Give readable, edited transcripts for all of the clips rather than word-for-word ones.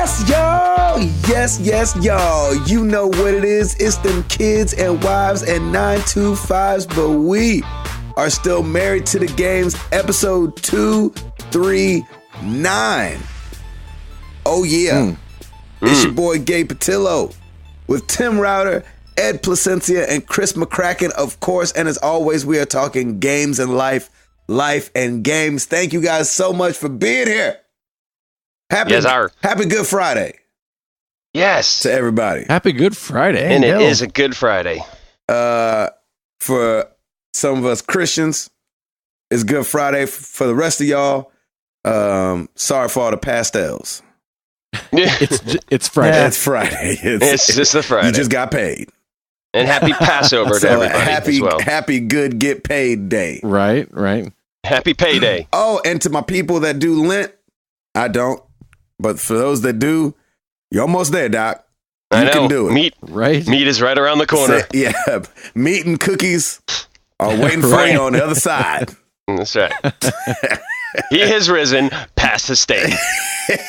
Yes, y'all. Yes, y'all. You know what it is. It's them kids and wives and 925s, but we are still married to the games. Episode 239. Oh, yeah. It's your boy, Gabe Patillo, with Tim Router, Ed Placencia, and Chris McCracken, of course. And as always, we are talking games and life and games. Thank you guys so much for being here. Happy Good Friday. Yes. To everybody. Happy Good Friday. And it is a Good Friday. For some of us Christians, it's Good Friday. For the rest of y'all, sorry for all the pastels. It's Friday. Yeah. It's Friday. It's just a Friday. You just got paid. And happy Passover to everybody as well. Happy good get paid day. Right. Happy payday. Oh, and to my people that do Lent, I don't. But for those that do, you're almost there, Doc. You can do it. Meat is right around the corner. Meat and cookies are waiting for you on the other side. That's right. He has risen past the steak.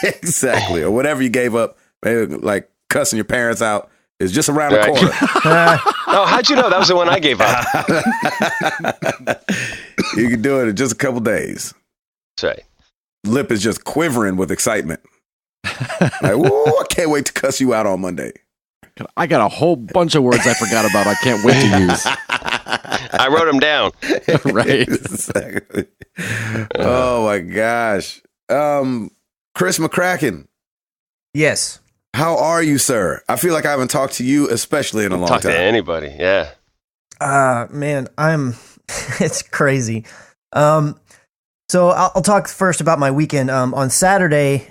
Exactly. Or whatever you gave up, maybe like cussing your parents out, is just around the corner. Oh, how'd you know that was the one I gave up? You can do it in just a couple days. That's right. Lip is just quivering with excitement. Like, whoa, I can't wait to cuss you out on Monday. I got a whole bunch of words I forgot about. I can't wait to use. I wrote them down. Right. Exactly. Oh my gosh. Chris McCracken. Yes. How are you, sir? I feel like I haven't talked to you, especially in a long time. Talk to anybody, yeah. Man, it's crazy. So I'll talk first about my weekend. On Saturday,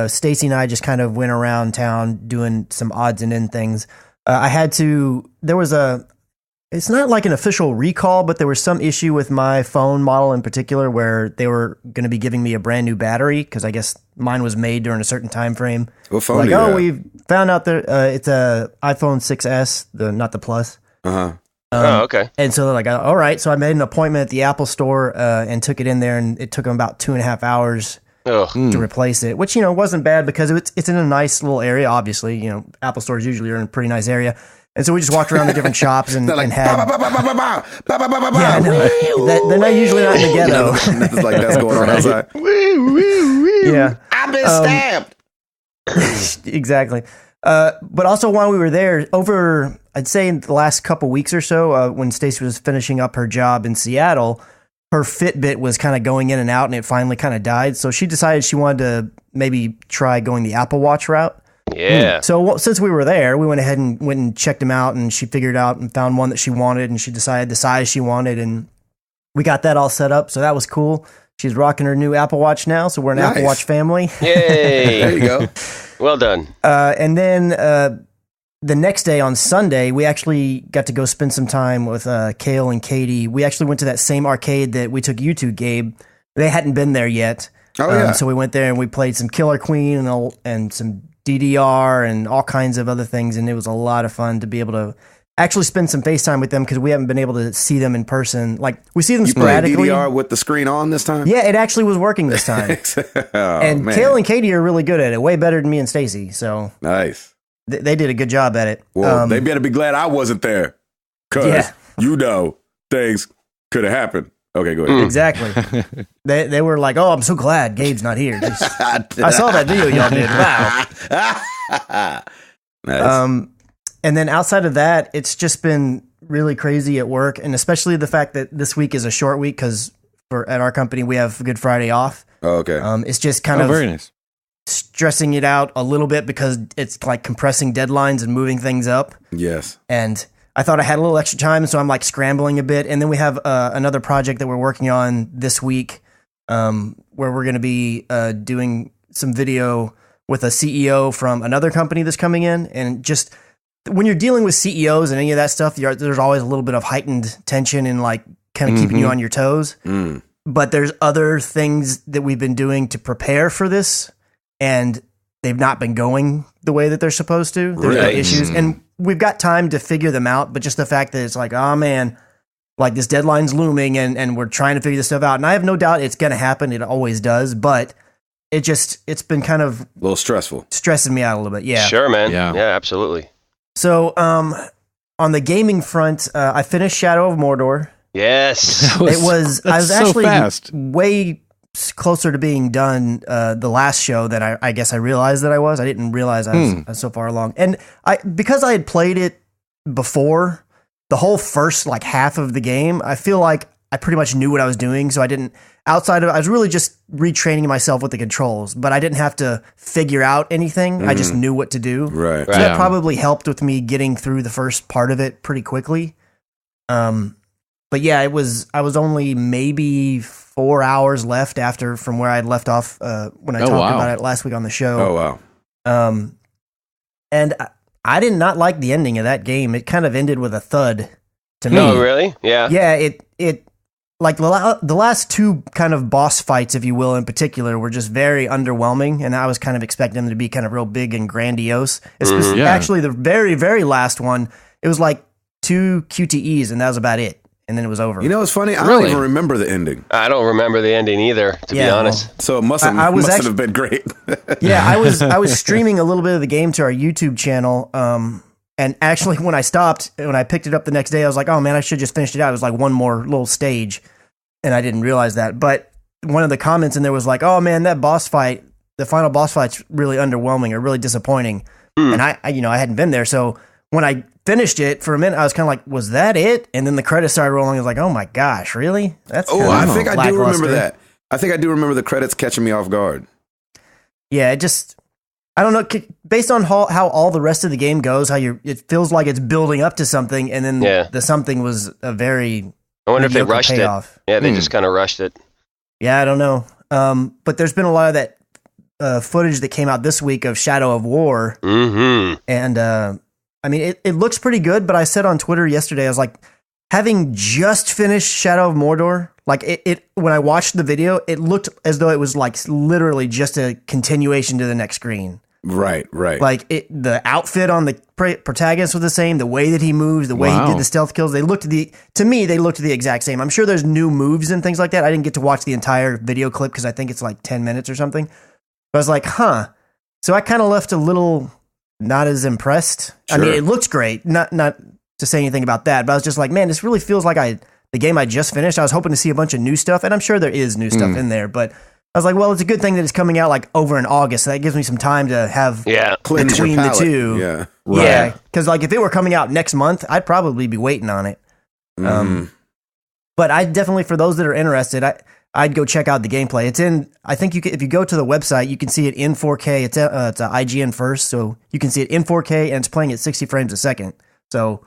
Stacy and I just kind of went around town doing some odds and end things. It's not like an official recall, but there was some issue with my phone model in particular where they were going to be giving me a brand new battery because I guess mine was made during a certain time frame. What phone? We found out that it's a iPhone 6S, not the Plus. Okay. And so they're like, all right. So I made an appointment at the Apple store and took it in there, and it took them about 2.5 hours to replace it, which, wasn't bad because it's in a nice little area. Obviously, Apple stores usually are in a pretty nice area. And so we just walked around the different shops and had. Yeah, they're not usually not in the ghetto. Nothing like that's going on outside. Yeah, I've been stabbed. Exactly. But also while we were there, I'd say in the last couple weeks or so, when Stacey was finishing up her job in Seattle, her Fitbit was kind of going in and out, and it finally kind of died. So she decided she wanted to maybe try going the Apple Watch route. Yeah. So since we were there, we went ahead and went and checked them out, and she figured out and found one that she wanted, and she decided the size she wanted, and we got that all set up. So that was cool. She's rocking her new Apple Watch now, so we're an Apple Watch family. Yay! There you go. Well done. And then the next day on Sunday, we actually got to go spend some time with Kale and Katie. We actually went to that same arcade that we took you to, Gabe. They hadn't been there yet. Oh, yeah. So we went there and we played some Killer Queen and some DDR and all kinds of other things, and it was a lot of fun to be able to actually spend some FaceTime with them because we haven't been able to see them in person. Like, we see them sporadically. DDR with the screen on this time? Yeah, it actually was working this time. And man. Kale and Katie are really good at it, way better than me and Stacy. So nice. They did a good job at it. Well, they better be glad I wasn't there because things could have happened. Okay, go ahead. Exactly. They were like, "Oh, I'm so glad Gabe's not here." I saw that video y'all did. Wow. Nice. And then outside of that, it's just been really crazy at work, and especially the fact that this week is a short week because at our company we have Good Friday off. Oh, okay. It's just kind of very nice. Stressing it out a little bit because it's like compressing deadlines and moving things up. Yes. And I thought I had a little extra time, so I'm like scrambling a bit. And then we have another project that we're working on this week where we're going to be doing some video with a CEO from another company that's coming in. And just when you're dealing with CEOs and any of that stuff, there's always a little bit of heightened tension and like kind of keeping you on your toes. But there's other things that we've been doing to prepare for this, and they've not been going the way that they're supposed to. There's no issues. And we've got time to figure them out, but just the fact that it's like, oh man, like this deadline's looming and we're trying to figure this stuff out. And I have no doubt it's going to happen. It always does, but it's been kind of A little stressful. stressing me out a little bit. Yeah. Sure, man. Yeah. Yeah, absolutely. So, on the gaming front, I finished Shadow of Mordor. Yes. I was that's so actually fast. way closer to being done the last show than I guess I realized that I was. I didn't realize I was so far along. And because I had played it before, the whole first like half of the game, I feel like I pretty much knew what I was doing. So I didn't, outside of, I was really just retraining myself with the controls, but I didn't have to figure out anything. I just knew what to do. Right. So Right. that probably helped with me getting through the first part of it pretty quickly. But yeah, I was only maybe 4 hours left from where I had left off when I talked about it last week on the show. Oh, wow. And I did not like the ending of that game. It kind of ended with a thud to me. Oh, really? Yeah. Yeah, it like the last two kind of boss fights, if you will, in particular, were just very underwhelming, and I was kind of expecting them to be kind of real big and grandiose. Yeah. Actually, the very, very last one, it was like 2 QTEs, and that was about it. And then it was over. You know what's funny? I Really? don't even remember the ending. I don't remember the ending either, to be Yeah, honest. So it must I was have been great. Yeah, I was streaming a little bit of the game to our YouTube channel. And actually, when I picked it up the next day, I was like, oh man, I should just finish it out. It was like one more little stage, and I didn't realize that. But one of the comments in there was like, oh man, that boss fight, the final boss fight's really underwhelming or really disappointing. And I hadn't been there, so when I finished it for a minute, I was kind of like, was that it? And then the credits started rolling. I was like, oh my gosh, really? That's Oh, I think I do remember lackluster. that. I think I do remember the credits catching me off guard. Yeah, it just, I don't know. Based on how all the rest of the game goes, it feels like it's building up to something, and then the something was a very I wonder if they mediocre rushed payoff. it. Yeah, they just kind of rushed it. Yeah, I don't know. But there's been a lot of that footage that came out this week of Shadow of War, and I mean, it looks pretty good. But I said on Twitter yesterday, I was like, having just finished Shadow of Mordor, like it when I watched the video, it looked as though it was like literally just a continuation to the next screen. Right. Like the outfit on the protagonist was the same. The way that he moves, the way he did the stealth kills, to me they looked the exact same. I'm sure there's new moves and things like that. I didn't get to watch the entire video clip because I think it's like 10 minutes or something. But I was like, huh. So I kind of left a little not as impressed. Sure. I mean, it looks great. Not to say anything about that, but I was just like, man, this really feels like the game I just finished. I was hoping to see a bunch of new stuff, and I'm sure there is new stuff in there, but I was like, well, it's a good thing that it's coming out like over in August. So that gives me some time to have Cleanse your between the palate. two. Yeah. Yeah. Because like if it were coming out next month, I'd probably be waiting on it. But I definitely, for those that are interested, I'd go check out the gameplay. It's in, I think if you go to the website, you can see it in 4K. It's a IGN first, so you can see it in 4K, and it's playing at 60 frames a second. So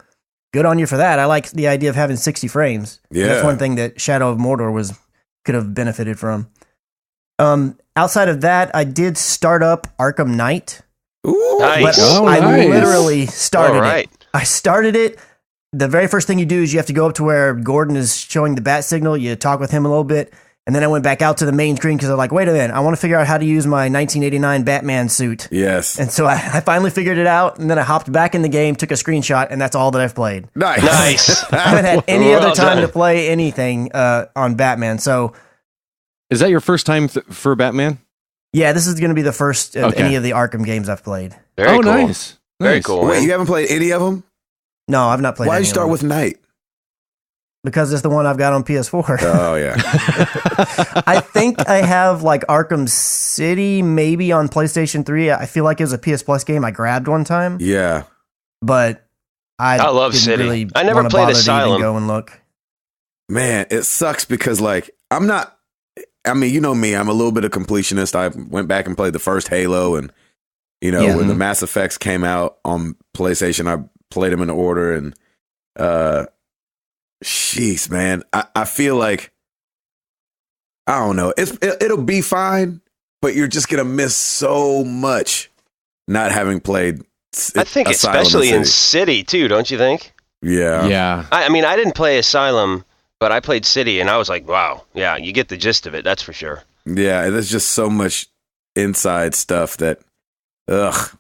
good on you for that. I like the idea of having 60 frames. Yeah. That's one thing that Shadow of Mordor could have benefited from. Outside of that, I did start up Arkham Knight. Ooh. Nice. But I literally started right. it. I started it. The very first thing you do is you have to go up to where Gordon is showing the bat signal. You talk with him a little bit. And then I went back out to the main screen because I'm like, wait a minute, I want to figure out how to use my 1989 Batman suit. Yes. And so I finally figured it out. And then I hopped back in the game, took a screenshot, and that's all that I've played. Nice. I haven't had any Well other time done. to play anything on Batman. So Is that your first time for Batman? yeah, this is going to be the first of Okay. any of the Arkham games I've played. Very cool. Nice. Very Nice. cool. Wait, man. you haven't played any of them? No, I've not played Why any did you of start them. with Night? Because it's the one I've got on PS4. Oh, yeah. I think I have like Arkham City maybe on PlayStation 3. I feel like it was a PS Plus game I grabbed one time, Yeah. but I love didn't City. really I never wanna played bother to Asylum. even go and look. Man, it sucks because, like, I mean, you know me, I'm a little bit of completionist. I went back and played the first Halo, and, you know, Yeah. when the Mass Effects came out on PlayStation, I played them in order, and, jeez, man, I feel like, I don't know, it'll be fine, but you're just going to miss so much not having played I think Asylum especially in City. City, too, don't you think? Yeah. Yeah. I mean, I didn't play Asylum, but I played City, and I was like, wow, yeah, you get the gist of it, that's for sure. Yeah, there's just so much inside stuff that, ugh.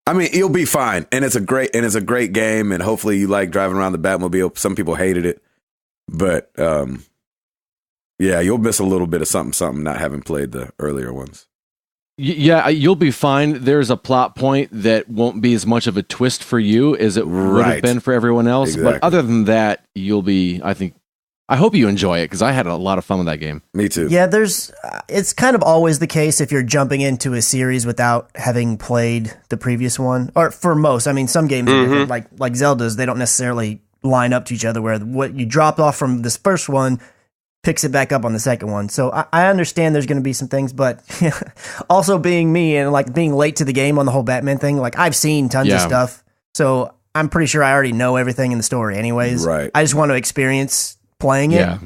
I mean, you'll be fine, and it's a great game, and hopefully you like driving around the Batmobile. Some people hated it, but yeah, you'll miss a little bit of something not having played the earlier ones. Yeah, you'll be fine. There's a plot point that won't be as much of a twist for you as it would have been for everyone else. Exactly. But other than that, you'll be, I hope you enjoy it, because I had a lot of fun with that game. Me too. Yeah, it's kind of always the case if you're jumping into a series without having played the previous one. Or for most, I mean, some games are different, like Zelda's, they don't necessarily line up to each other, where what you dropped off from this first one picks it back up on the second one. So I understand there's going to be some things, but also being me and like being late to the game on the whole Batman thing, like I've seen tons of stuff. So I'm pretty sure I already know everything in the story anyways. Right. I just want to experience playing it.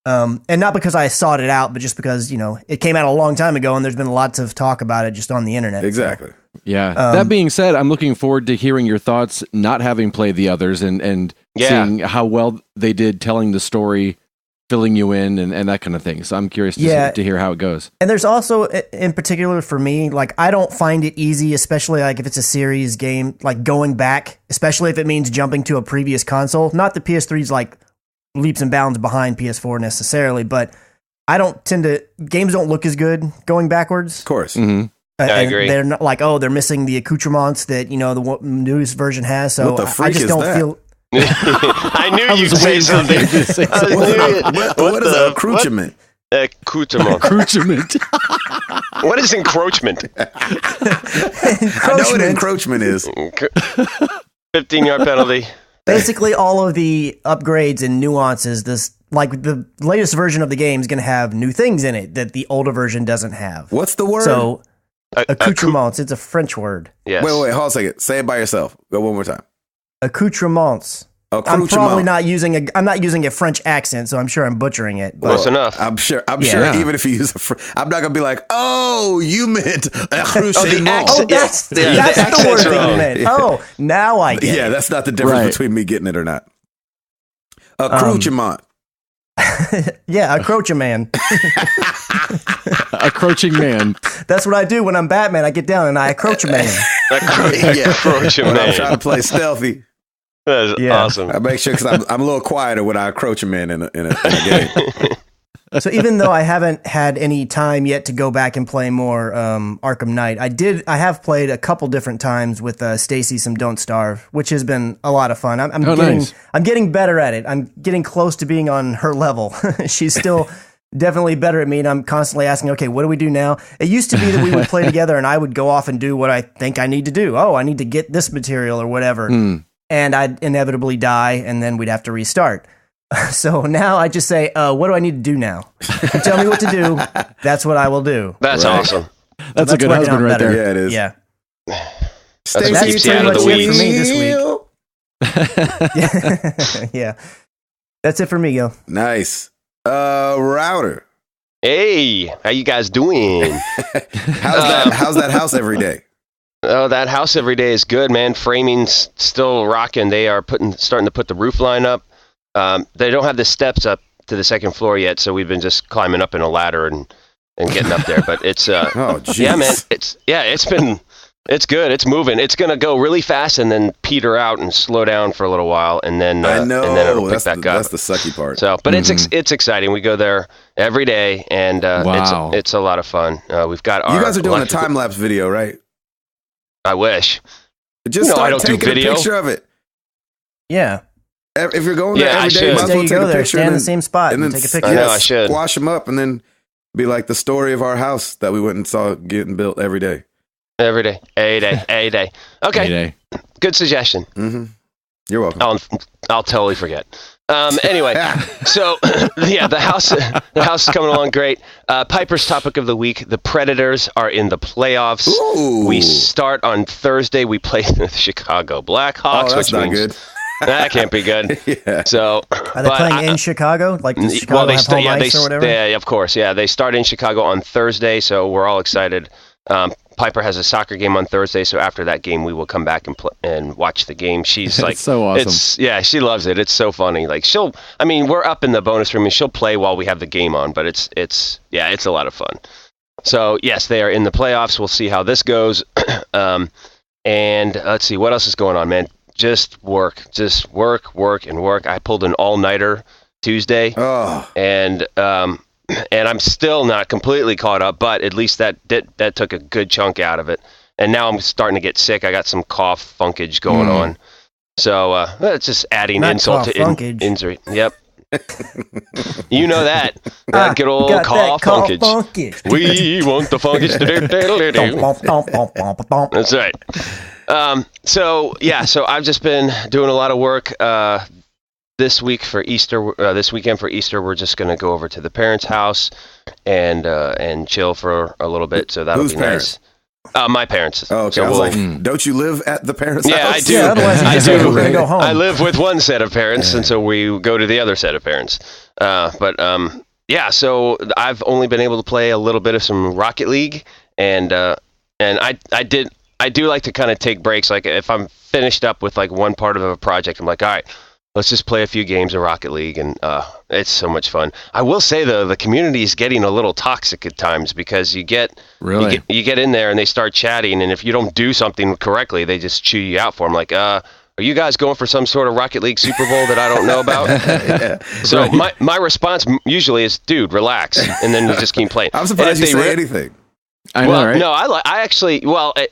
And not because I sought it out, but just because, it came out a long time ago and there's been lots of talk about it just on the internet. Exactly. Yeah. That being said, I'm looking forward to hearing your thoughts, not having played the others, and seeing how well they did telling the story, filling you in, and that kind of thing. So I'm curious to hear how it goes. And there's also, in particular for me, like I don't find it easy, especially like if it's a series game, like going back, especially if it means jumping to a previous console. Not the PS3's like leaps and bounds behind PS4 necessarily, but I don't tend to, games don't look as good going backwards. Of course. Mm-hmm. I agree. They're not like, they're missing the accoutrements that, the newest version has. So What the freak I just is don't that? feel... I knew you'd say something. What is an accoutrement? Accoutrement. Accoutrement. What is encroachment? I know what encroachment is. 15-yard penalty. Basically, all of the upgrades and nuances, the latest version of the game is going to have new things in it that the older version doesn't have. What's the word? So, accoutrements, it's a French word. Yes. Wait, hold on a second. Say it by yourself. Go one more time. Accoutrements. I'm probably not using a French accent, so I'm sure I'm butchering it. But Close enough. I'm sure even if you use I'm not gonna be like, oh, you meant accoutrement. That's the word that you meant. Oh, now I get it. Yeah, that's not the difference between me getting it or not. Accoutrement. Yeah, a man. A crouching man. That's what I do when I'm Batman. I get down and I accroach a man. When I'm trying to play stealthy. That is awesome. I make sure, because I'm a little quieter when I accroach a man in a game. So even though I haven't had any time yet to go back and play more Arkham Knight, I have played a couple different times with Stacy some Don't Starve, which has been a lot of fun. I'm getting better at it. I'm getting close to being on her level. She's still definitely better at me, and I'm constantly asking, okay, what do we do now? It used to be that we would play together and I would go off and do what I think I need to do. Oh, I need to get this material or whatever. And I'd inevitably die, and then we'd have to restart. So now I just say, what do I need to do now? You tell me what to do. That's what I will do. That's awesome. That's a good husband right there. Yeah, it is. Yeah. That's That's keeps you pretty out of much the it for me this week. Yeah. That's it for me, yo. Nice. Router. Hey, how you guys doing? How's that house every day? Oh, that house every day is good, man. Framing's still rocking. They are starting to put the roof line up. They don't have the steps up to the second floor yet, so we've been just climbing up in a ladder and getting up there. But it's yeah, man. It's good. It's moving. It's gonna go really fast and then peter out and slow down for a little while, and then I know and then it'll pick back up. That's the sucky part. So, but it's exciting. We go there every day, and it's a lot of fun. We've got our. You guys are doing a time lapse video, right? I wish. Just I start don't do taking video. a picture of it. Yeah. If you're going there Yeah, I every day, should. might as well You take go a there, picture stand in the same spot and then take a picture. I know, I should. Squash them up and then be like the story of our house that we went and saw getting built every day. Every day. A day. Okay. A-day. Good suggestion. Mm-hmm. You're welcome. I'll totally forget. Anyway, so yeah, the house is coming along great. Piper's topic of the week: the Predators are in the playoffs. Ooh. We start on Thursday. We play the Chicago Blackhawks, that's which not means good. that can't be good. Yeah. So Are they playing in Chicago? Like does Chicago well, they have home ice or whatever? Yeah, of course. Yeah, they start in Chicago on Thursday, so we're all excited. Piper has a soccer game on Thursday, so after that game, we will come back and watch the game. She's like, so awesome. She loves it. It's so funny. Like we're up in the bonus room and she'll play while we have the game on, but it's a lot of fun. So yes, they are in the playoffs. We'll see how this goes. And let's see what else is going on, man. Just work. I pulled an all-nighter Tuesday, Oh. and and I'm still not completely caught up, but at least that took a good chunk out of it. And now I'm starting to get sick. I got some cough funkage going on. So that's just adding insult to injury. Yep. You know that good old cough funkage. We want the funkage. That's right. So I've just been doing a lot of work this week for Easter. This weekend for Easter, we're just going to go over to the parents' house and chill for a little bit. So that'll be nice. My parents. Oh, okay. So I was like, don't you live at the parents' house? Yeah, I do. Yeah, otherwise I do. We're gonna go home. I live with one set of parents, and so we go to the other set of parents. So I've only been able to play a little bit of some Rocket League, and I do like to kind of take breaks. Like if I'm finished up with like one part of a project, I'm like, all right, let's just play a few games of Rocket League, and it's so much fun. I will say though, the community is getting a little toxic at times because you get in there and they start chatting, and if you don't do something correctly, they just chew you out for them. Like, are you guys going for some sort of Rocket League Super Bowl that I don't know about? Yeah. So my response usually is, dude, relax, and then we just keep playing. I'm surprised you say anything. I know, right? No, I actually,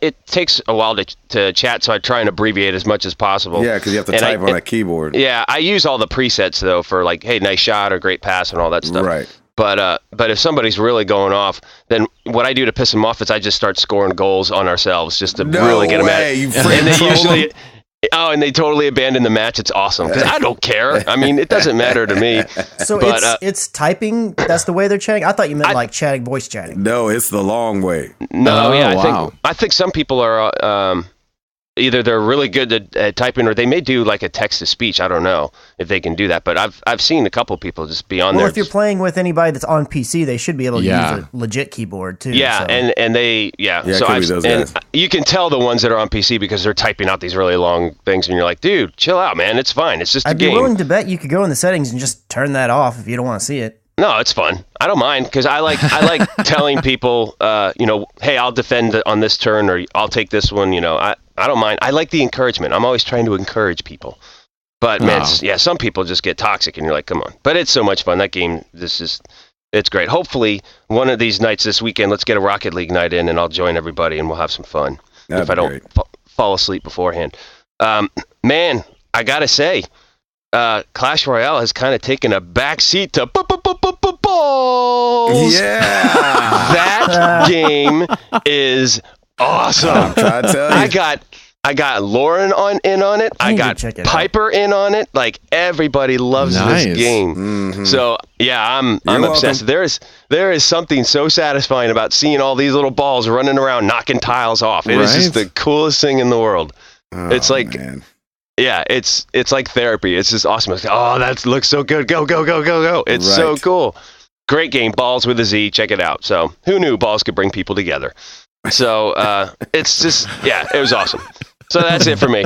it takes a while to chat, so I try and abbreviate as much as possible. Yeah, because you have to type on a keyboard. Yeah, I use all the presets, though, for like, hey, nice shot or great pass and all that stuff. Right. But if somebody's really going off, then what I do to piss them off is I just start scoring goals on ourselves just to really get them at it. And they usually... Oh, and they totally abandon the match. It's awesome because I don't care. I mean, it doesn't matter to me. So it's typing. That's the way they're chatting. I thought you meant like chatting, voice chatting. No, it's the long way. No, I think some people are either they're really good at typing, or they may do like a text to speech. I don't know if they can do that, but I've seen a couple people just be on there. Well, if you're playing with anybody that's on PC, they should be able to use a legit keyboard too. Yeah, so. and they so you can tell the ones that are on PC because they're typing out these really long things, and you're like, dude, chill out, man. It's fine. It's just a game. I'd be willing to bet you could go in the settings and just turn that off if you don't want to see it. No, it's fun. I don't mind because I like telling people, hey, I'll defend on this turn, or I'll take this one. I don't mind. I like the encouragement. I'm always trying to encourage people. But man, some people just get toxic, and you're like, come on. But it's so much fun. That game, it's great. Hopefully, one of these nights this weekend, let's get a Rocket League night in, and I'll join everybody, and we'll have some fun. If I don't fall asleep beforehand. Man, I gotta say, Clash Royale has kind of taken a backseat to balls. Yeah, that game is awesome. I'm trying to tell you. I got Lauren in on it. I got Piper in on it. Like everybody loves this game. Mm-hmm. So yeah, I'm obsessed. There is something so satisfying about seeing all these little balls running around knocking tiles off. It is just the coolest thing in the world. It's like. Man. Yeah, it's like therapy. It's just awesome. It's like, oh, that looks so good. Go. It's so cool. Great game. Balls with a Z. Check it out. So who knew balls could bring people together? So it's just, it was awesome. So that's it for me.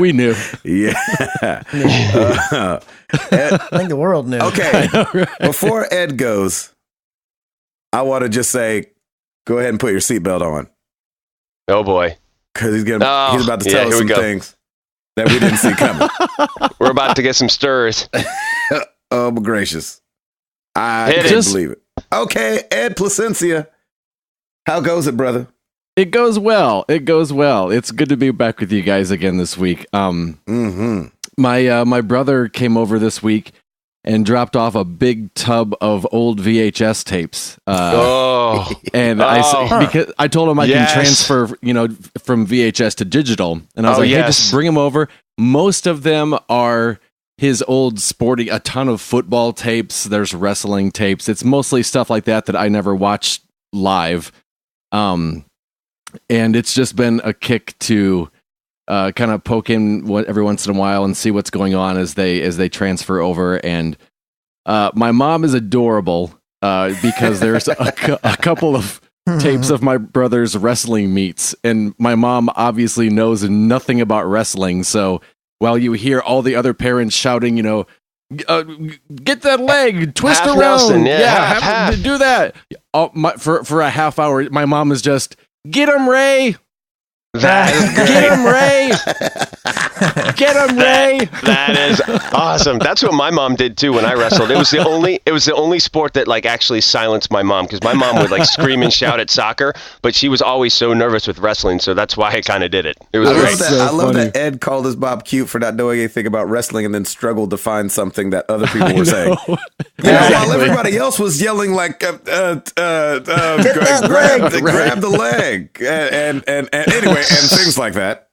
We knew. Yeah. I think the world knew. Okay. Know, right? Before Ed goes, I want to just say, go ahead and put your seatbelt on. Oh, boy. Because he's about to tell us some things that we didn't see coming. We're about to get some stirs. Oh, my gracious. I can't believe it. Okay, Ed Placencia. How goes it, brother? It goes well. It's good to be back with you guys again this week. My brother came over this week and dropped off a big tub of old VHS tapes. Because I told him I can transfer, from VHS to digital, and I was hey, just bring them over. Most of them are his old a ton of football tapes. There's wrestling tapes. It's mostly stuff like that I never watched live. And it's just been a kick to kind of poke in every once in a while and see what's going on as they transfer over. And my mom is adorable because there's a couple of tapes of my brother's wrestling meets, and my mom obviously knows nothing about wrestling. So while you hear all the other parents shouting, get that leg, twist half around, Nelson, half. Do that. For a half hour, my mom is just, get him, Ray. Get him, Ray. Get him, Ray. That is awesome. That's what my mom did too when I wrestled. It was the only sport that like actually silenced my mom, because my mom would like scream and shout at soccer, but she was always so nervous with wrestling, so that's why I kind of did it. It was great. I love that Ed called his Bob cute for not knowing anything about wrestling and then struggled to find something that other people were saying. While everybody else was yelling like, grab the leg, and anyway, and things like that.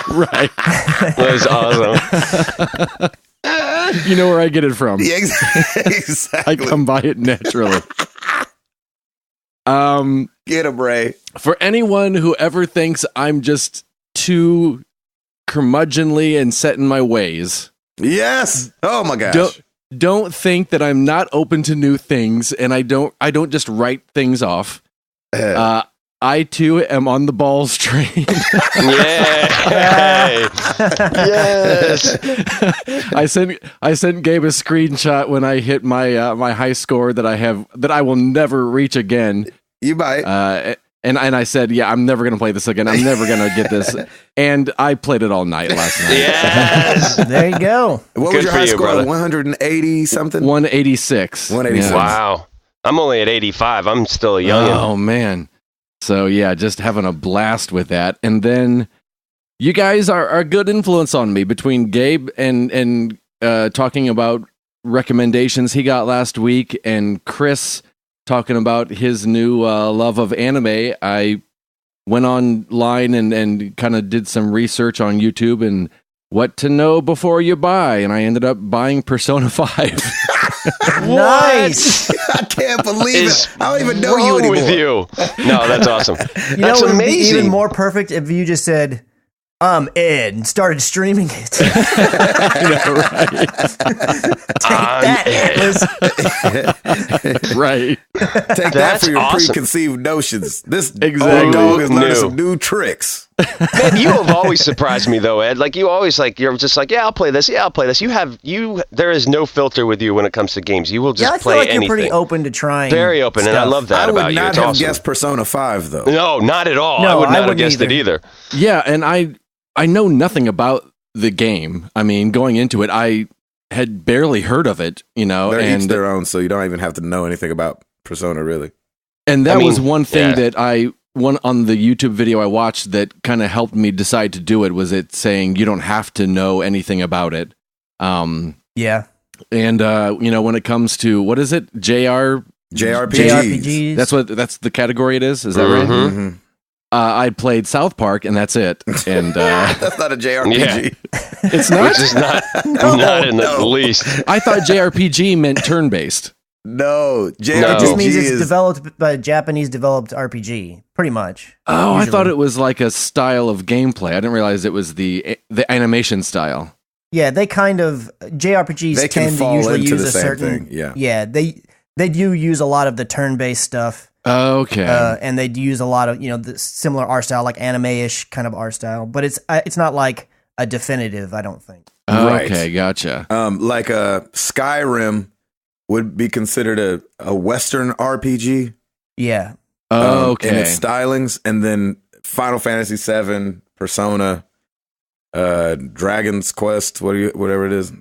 Right. That was awesome. You know where I get it from. Yeah, exactly. I come by it naturally. Get him, Ray. For anyone who ever thinks I'm just too curmudgeonly and set in my ways. Yes. Oh my gosh. Don't think that I'm not open to new things, and I don't just write things off. I too am on the balls train. Yeah. Yes. I sent Gabe a screenshot when I hit my my high score that I will never reach again. You might. And I said, yeah, I'm never going to play this again. I'm never going to get this. And I played it all night last night. Yes. There you go. What was your high score? 180 something? 186. 186. Yeah. Wow. I'm only at 85. I'm still a youngin'. Oh, man. So, yeah, just having a blast with that. And then you guys are a good influence on me between Gabe and talking about recommendations he got last week, and Chris talking about his new love of anime. I went online and kind of did some research on YouTube and what to know before you buy, and I ended up buying Persona 5. Nice. I can't believe it. I don't even know you anymore. With you. No, that's awesome. That's amazing. It would be even more perfect if you just said, Ed, and started streaming it. I know, right? Right. Take that for your preconceived notions. This exactly. dog is learning some new tricks. Man, you have always surprised me though, Ed. Like you always you're just like, yeah, I'll play this. Yeah, I'll play this. There is no filter with you when it comes to games. You will just play anything. You're pretty open to trying. Very open, stuff. And I love that about you. I would It's not have awesome. guessed Persona 5 though. No, not at all. No, I would not have guessed it either. Yeah, and I know nothing about the game. I mean, going into it, I had barely heard of it, They're each their own, so you don't even have to know anything about Persona, really. And that was one thing that on the YouTube video I watched that kind of helped me decide to do it, was it saying you don't have to know anything about it. Yeah. And, when it comes to, what is it? JRPGs. That's the category it is? Is that right? Mm-hmm. I played South Park, and that's it. And that's not a JRPG. Yeah. It's not? Which is not in the least. I thought JRPG meant turn-based. No, JRPG just means it's developed by a Japanese-developed RPG, pretty much. Oh, usually. I thought it was like a style of gameplay. I didn't realize it was the animation style. Yeah, they kind of JRPGs tend to usually use a certain thing. Yeah, they do use a lot of the turn-based stuff. Okay. And they use a lot of the similar art style, like anime-ish kind of art style, but it's not like a definitive, I don't think. Right. Okay, gotcha. Like a Skyrim would be considered a Western RPG. Yeah. Okay. In its stylings, and then Final Fantasy VII, Persona, Dragon's Quest, whatever it is,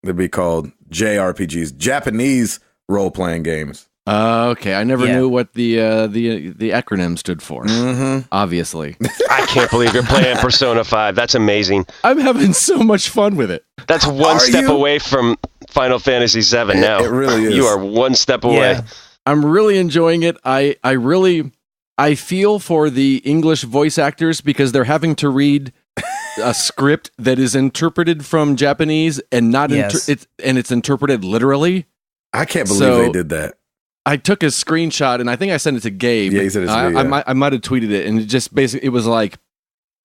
they'd be called JRPGs, Japanese role-playing games. Okay, I never knew what the acronym stood for. Mm-hmm. Obviously, I can't believe you're playing Persona 5. That's amazing. I'm having so much fun with it. That's one step away from Final Fantasy VII now. It really is. You are one step away. Yeah. I'm really enjoying it. I feel for the English voice actors because they're having to read a script that is interpreted from Japanese and not it's interpreted literally. I can't believe they did that. I took a screenshot and I think I sent it to Gabe. Yeah, he said it to me. I might have tweeted it, and it just basically it was like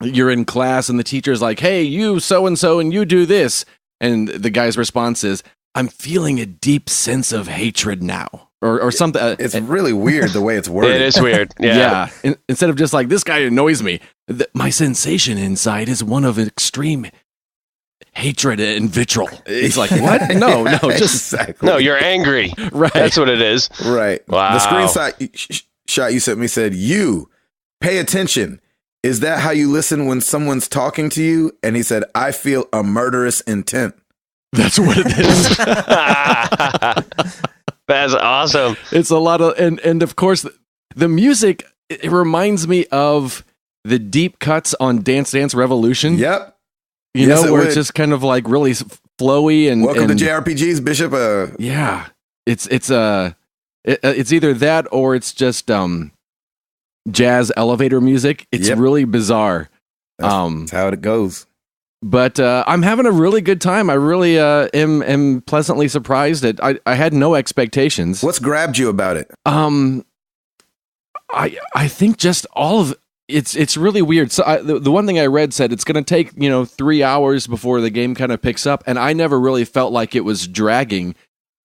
you're in class and the teacher's like, "Hey, you so and so, and you do this," and the guy's response is, "I'm feeling a deep sense of hatred now," or something. It's really weird the way it's worded. It is weird. Yeah. Instead of just like, "This guy annoys me," my sensation inside is one of extreme hatred and vitriol. It's like, what? No, just exactly. No, you're angry. Right. That's what it is. Right. Wow. The screenshot you sent me said, "You pay attention. is that how you listen when someone's talking to you? And he said, I feel a murderous intent. That's what it is. That's awesome. It's a lot of, and of course, the music, it reminds me of the deep cuts on Dance Dance Revolution. Yep. You know, where it's just kind of like really flowy and welcome to JRPGs, Bishop. Yeah, it's either that or it's just jazz elevator music. It's really bizarre. That's how it goes. But I'm having a really good time. I really am pleasantly surprised that I had no expectations. What's grabbed you about it? I think just all of it's really weird. So the one thing I read said it's going to take 3 hours before the game kind of picks up, and I never really felt like it was dragging,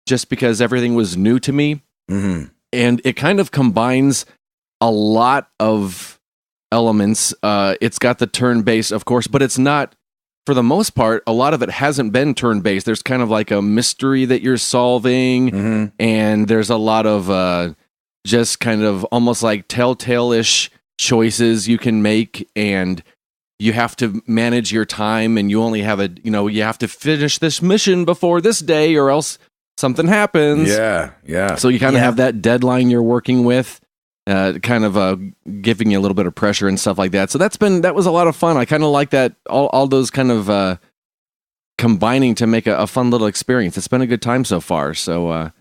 just because everything was new to me, and it kind of combines a lot of elements. It's got the turn-based, of course, but it's not. For the most part, a lot of it hasn't been turn-based. There's kind of like a mystery that you're solving, and there's a lot of just kind of almost like telltale-ish choices you can make, and you have to manage your time, and you only have you have to finish this mission before this day or else something happens. Yeah. So you kind of have that deadline you're working with, kind of giving you a little bit of pressure and stuff like that. So that was a lot of fun. I kind of like that, all those kind of combining to make a fun little experience. It's been a good time so far. So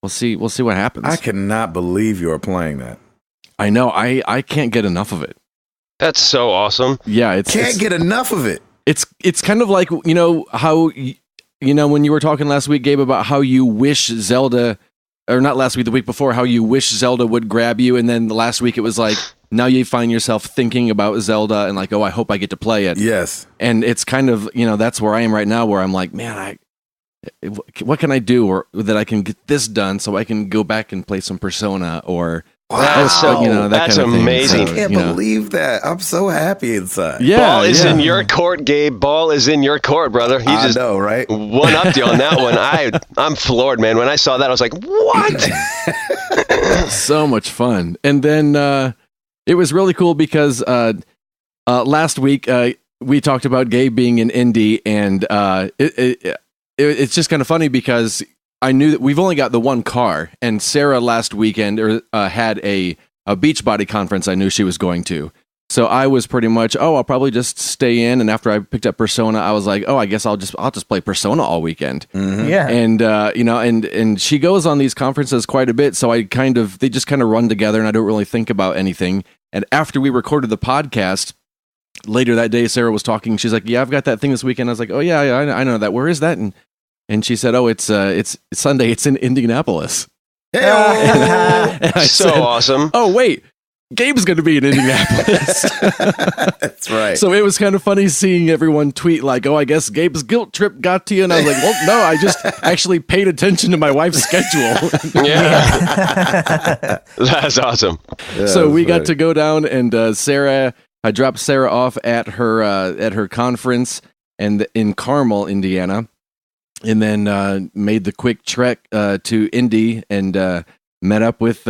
we'll see what happens. I cannot believe you're playing that. I know. I can't get enough of it. That's so awesome. Yeah, can't get enough of it. It's kind of like how when you were talking last week, Gabe, about how you wish Zelda, or not last week, the week before, how you wish Zelda would grab you, and then last week it was like now you find yourself thinking about Zelda and like, oh, I hope I get to play it. Yes, and it's kind of that's where I am right now, where I'm like, man, what can I do or that I can get this done so I can go back and play some Persona or. Wow. That's kind of amazing. I can't believe that. I'm so happy inside. Yeah, Ball is in your court, Gabe. Ball is in your court, brother. I know, right? One-upped you on that one. I'm floored, man. When I saw that, I was like, what? So much fun. And then it was really cool because last week we talked about Gabe being in Indy, and it's just kind of funny because I knew that we've only got the one car, and Sarah last weekend had a Beachbody conference I knew she was going to. So I was pretty much, I'll probably just stay in. And after I picked up Persona, I was like, I guess I'll just play Persona all weekend. Mm-hmm. Yeah. And and she goes on these conferences quite a bit, so they just kind of run together, and I don't really think about anything. And after we recorded the podcast later that day, Sarah was talking. She's like, "Yeah, I've got that thing this weekend." I was like, "Oh yeah, I know that. Where is that?" And she said, "Oh, it's Sunday. It's in Indianapolis." Awesome. Oh, wait. Gabe's going to be in Indianapolis. That's right. So it was kind of funny seeing everyone tweet like, "Oh, I guess Gabe's guilt trip got to you." And I was like, "Well, no, I just actually paid attention to my wife's schedule." Yeah. That's awesome. Yeah, so we got to go down, and I dropped Sarah off at her conference and in Carmel, Indiana. And then made the quick trek to Indy and met up with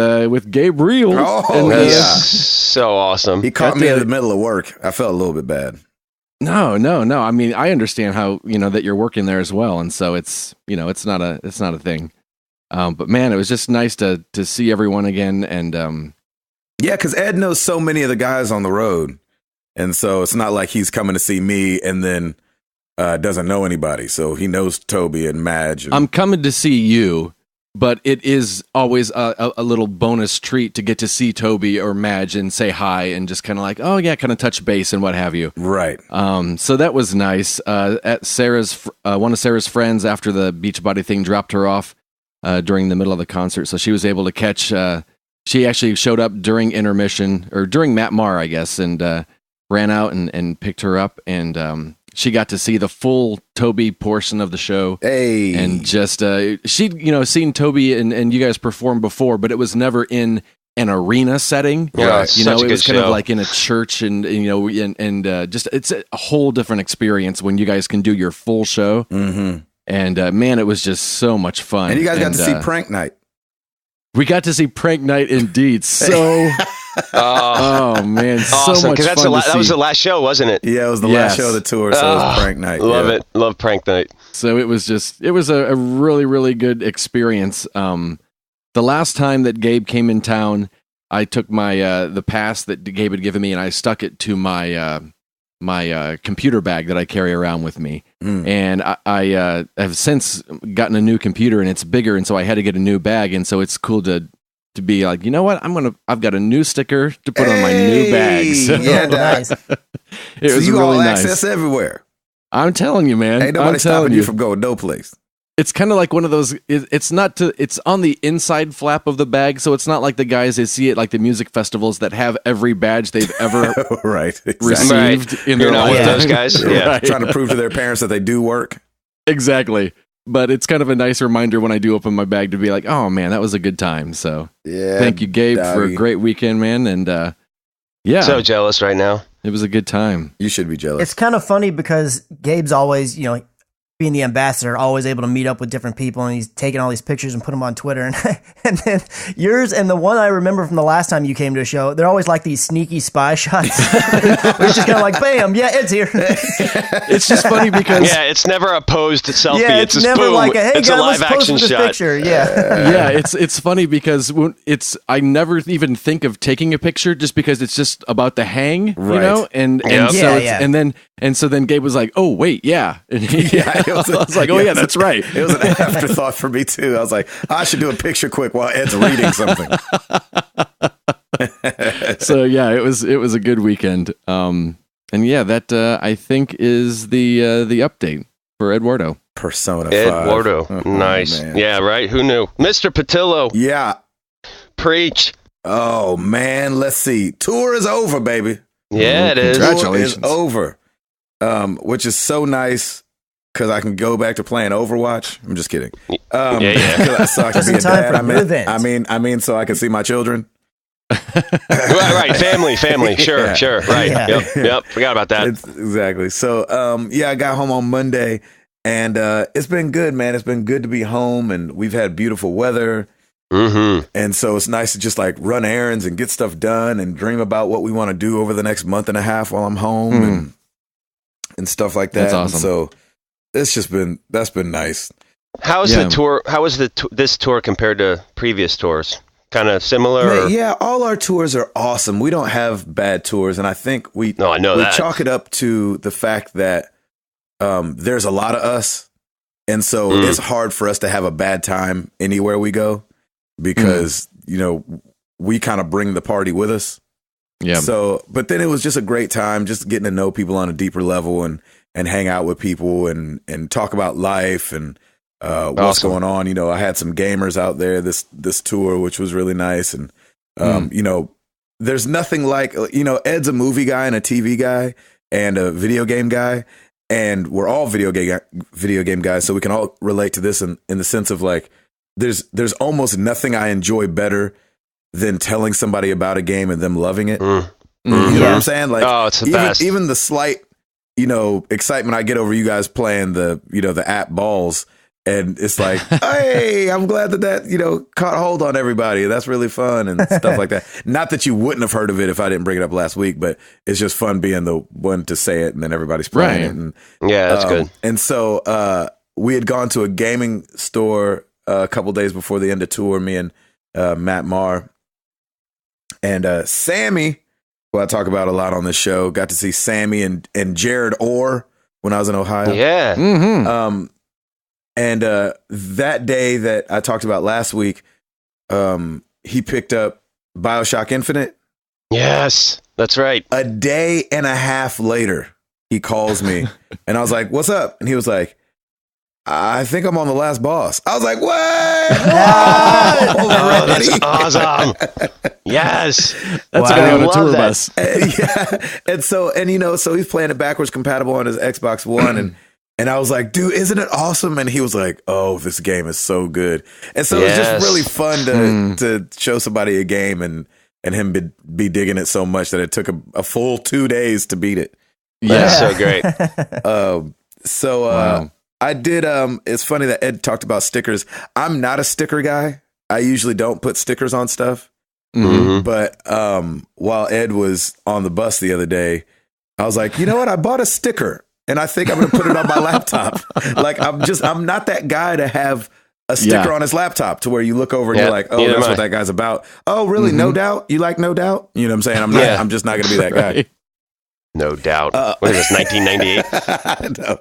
Gabriel. Oh, and, yeah. So awesome. He caught me in the middle of work. I felt a little bit bad. No. I mean, I understand how, that you're working there as well. And so it's not a thing. But man, it was just nice to see everyone again. And yeah, because Ed knows so many of the guys on the road. And so it's not like he's coming to see me and then doesn't know anybody, so he knows Toby and Madge. I'm coming to see you, but it is always a little bonus treat to get to see Toby or Madge and say hi and just kind of like, oh yeah, kind of touch base and what have you. Right. So that was nice. At Sarah's, one of Sarah's friends after the Beachbody thing dropped her off during the middle of the concert, so she was able to catch. She actually showed up during intermission or during Matt Marr, I guess, and ran out and picked her up and. She got to see the full Toby portion of the show. Hey. And just, she'd, seen Toby and you guys perform before, but it was never in an arena setting. Yeah, it was kind of like in a church and just, it's a whole different experience when you guys can do your full show. Mm-hmm. And man, it was just so much fun. And you guys got to see Prank Night. We got to see Prank Night indeed. So Oh man, awesome! So much fun that was the last show, wasn't it? Yeah, it was the last show of the tour, so it was prank night. Love it, love prank night. So it was a really, really good experience. The last time that Gabe came in town, I took my the pass that Gabe had given me, and I stuck it to my my computer bag that I carry around with me. And I have since gotten a new computer, and it's bigger, and so I had to get a new bag, and so it's cool to be like, you know what, I've got a new sticker to put on my new bag. So, yeah, nice. So you really all nice. access everywhere. I'm telling you, man. Ain't nobody stopping you from going no place. It's kind of like one of those. It's on the inside flap of the bag, so it's not like the guys that see it like the music festivals that have every badge they've ever right received in You're their not life. one of those guys. Yeah, Right. Trying to prove to their parents that they do work. Exactly. But it's kind of a nice reminder when I do open my bag to be like, oh man, that was a good time. So thank you, Gabe, for a great weekend, man. And so jealous right now. It was a good time. You should be jealous. It's kind of funny because Gabe's always, being the ambassador, always able to meet up with different people, and he's taking all these pictures and put them on Twitter. And then yours and the one I remember from the last time you came to a show, they're always like these sneaky spy shots. It's just kind of like, bam, yeah, Ed's here. It's just funny because it's never a posed selfie. Yeah, it's just never boom. like It's a live action this shot. picture. Yeah, it's funny because I never even think of taking a picture just because it's just about the hang, Right. and so then Gabe was like, oh wait, yeah, and I was like, oh yeah, that's right. It was an afterthought for me too. I was like, I should do a picture quick while Ed's reading something. So yeah, it was a good weekend. And yeah, that I think is the update for Eduardo. Persona 5. Eduardo, nice. Man. Yeah, right. Who knew? Mr. Patillo. Yeah. Preach. Oh man, let's see. Tour is over, baby. Yeah, it is. Congratulations. Tour is over. Which is so nice because I can go back to playing Overwatch. I'm just kidding. Yeah. So I can Just be in a time dad. for a new event. I mean, so I can see my children. right. Family. Sure. Right. Yeah. Yep. Forgot about that. Exactly. So, I got home on Monday, and it's been good, man. It's been good to be home, and we've had beautiful weather. Mm-hmm. And so it's nice to just like run errands and get stuff done and dream about what we want to do over the next month and a half while I'm home and stuff like that. That's awesome. And so that's been nice. How's the tour? How was this tour compared to previous tours? Kind of similar? Yeah, all our tours are awesome. We don't have bad tours, and I think we chalk it up to the fact that there's a lot of us, and so it's hard for us to have a bad time anywhere we go because we kind of bring the party with us. Yeah. So, but then it was just a great time, just getting to know people on a deeper level and hang out with people and talk about life and what's going on. I had some gamers out there this tour, which was really nice. And, there's nothing like, Ed's a movie guy and a TV guy and a video game guy. And we're all video game guys. So we can all relate to this in the sense of like, there's almost nothing I enjoy better than telling somebody about a game and them loving it. You know what I'm saying? Like, it's the best. Even the slight, excitement I get over you guys playing the app balls. And it's like, hey, I'm glad that caught hold on everybody. That's really fun and stuff like that. Not that you wouldn't have heard of it if I didn't bring it up last week, but it's just fun being the one to say it and then everybody's playing it. And, yeah, that's good. And so we had gone to a gaming store a couple days before the end of tour, me and Matt Marr. And Sammy, who I talk about a lot on this show, got to see Sammy and Jared Orr when I was in Ohio. Yeah. Mm-hmm. And that day that I talked about last week, he picked up BioShock Infinite. Yes, that's right. A day and a half later, he calls me. And I was like, what's up? And he was like, I think I'm on the last boss. I was like, what? Oh, that's awesome. Yes. That's a guy on a tour bus. And so he's playing it backwards compatible on his Xbox One. And I was like, dude, isn't it awesome? And he was like, oh, this game is so good. And so it's just really fun to show somebody a game and him be digging it so much that it took a full 2 days to beat it. Yeah, so great. Wow. I did. It's funny that Ed talked about stickers. I'm not a sticker guy. I usually don't put stickers on stuff. Mm-hmm. But while Ed was on the bus the other day, I was like, you know what? I bought a sticker and I think I'm going to put it on my laptop. Like, I'm not that guy to have a sticker on his laptop to where you look over and you're like, oh, that's what that guy's about. Oh, really? No Doubt? You like No Doubt? You know what I'm saying? I'm just not going to be that guy. No Doubt. What is this, 1998? No,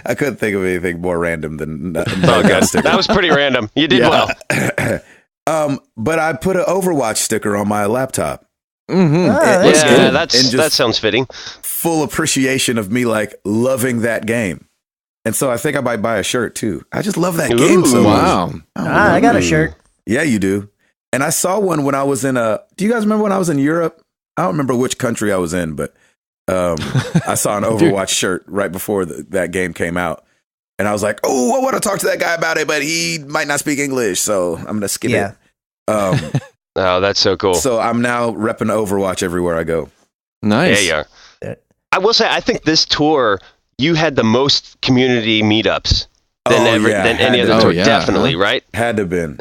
I couldn't think of anything more random than that was pretty random. You did well. But I put an Overwatch sticker on my laptop. Mm-hmm. That sounds fitting. Full appreciation of me like loving that game. And so I think I might buy a shirt too. I just love that game so much. I got a shirt. Yeah, you do. And I saw one when I was in do you guys remember when I was in Europe? I don't remember which country I was in, but I saw an Overwatch shirt right before that game came out. And I was like, oh, I want to talk to that guy about it, but he might not speak English, so I'm going to skip it. Oh, that's so cool. So I'm now repping Overwatch everywhere I go. Nice. Yeah, you are. I will say, I think this tour, you had the most community meetups than any other tour. Definitely, right? Had to have been.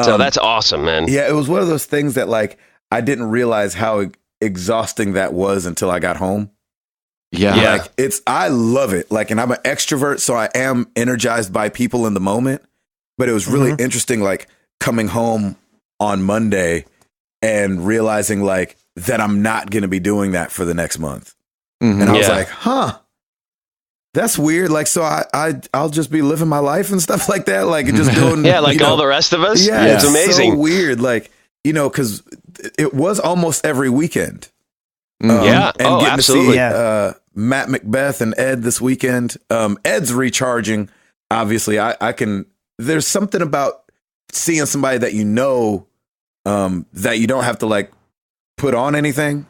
So that's awesome, man. Yeah, it was one of those things that like I didn't realize how exhausting that was until I got home. Yeah. Like I love it. Like, and I'm an extrovert, so I am energized by people in the moment. But it was really interesting, like coming home on Monday and realizing like that I'm not going to be doing that for the next month. And I was like, that's weird. Like, so I'll just be living my life and stuff like that. Like just doing, all the rest of us. Yeah, it's amazing. So weird. Like, cause it was almost every weekend. And getting absolutely. To see Matt Macbeth and Ed this weekend. Ed's recharging. Obviously, there's something about seeing somebody that that you don't have to like put on anything.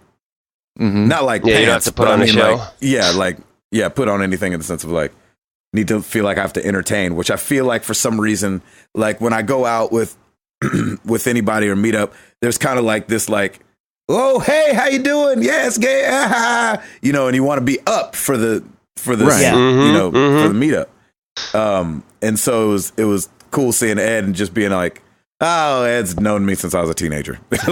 Not like pants, you don't have to put on a show. Put on anything in the sense of like need to feel like I have to entertain, which I feel like for some reason, like when I go out with anybody or meet up, there's kind of like this like, oh, hey, how you doing? Yes, gay. And you want to be up for this, for the meetup. And so it was cool seeing Ed and just being like, oh, Ed's known me since I was a teenager. Ed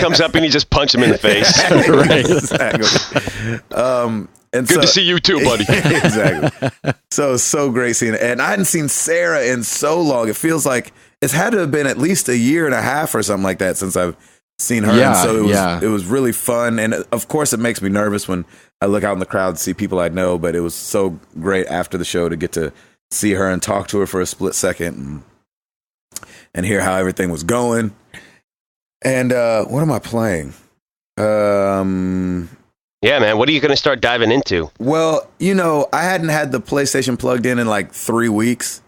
comes up and he just punch him in the face. Right, exactly. And good to see you too, buddy. Exactly. So great seeing Ed. And I hadn't seen Sarah in so long. It feels like it's had to have been at least a year and a half or something like that since I've seen her. Yeah, and so it was really fun. And of course, it makes me nervous when I look out in the crowd and see people I know. But it was so great after the show to get to see her and talk to her for a split second and hear how everything was going. And what am I playing? Yeah, man. What are you going to start diving into? Well, I hadn't had the PlayStation plugged in like 3 weeks.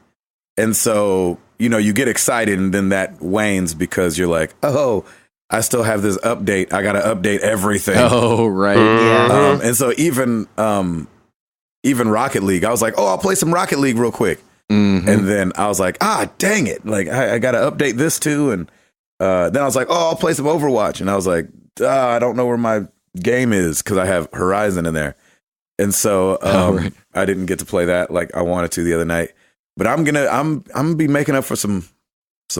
And so, you get excited and then that wanes because you're like, oh, I still have this update. I got to update everything. Oh, right. Yeah. And so even Rocket League, I was like, oh, I'll play some Rocket League real quick. And then I was like, dang it. Like, I got to update this too. And then I was like, oh, I'll play some Overwatch. And I was like, I don't know where my game is because I have Horizon in there. And so I didn't get to play that like I wanted to the other night. But I'm gonna be making up for some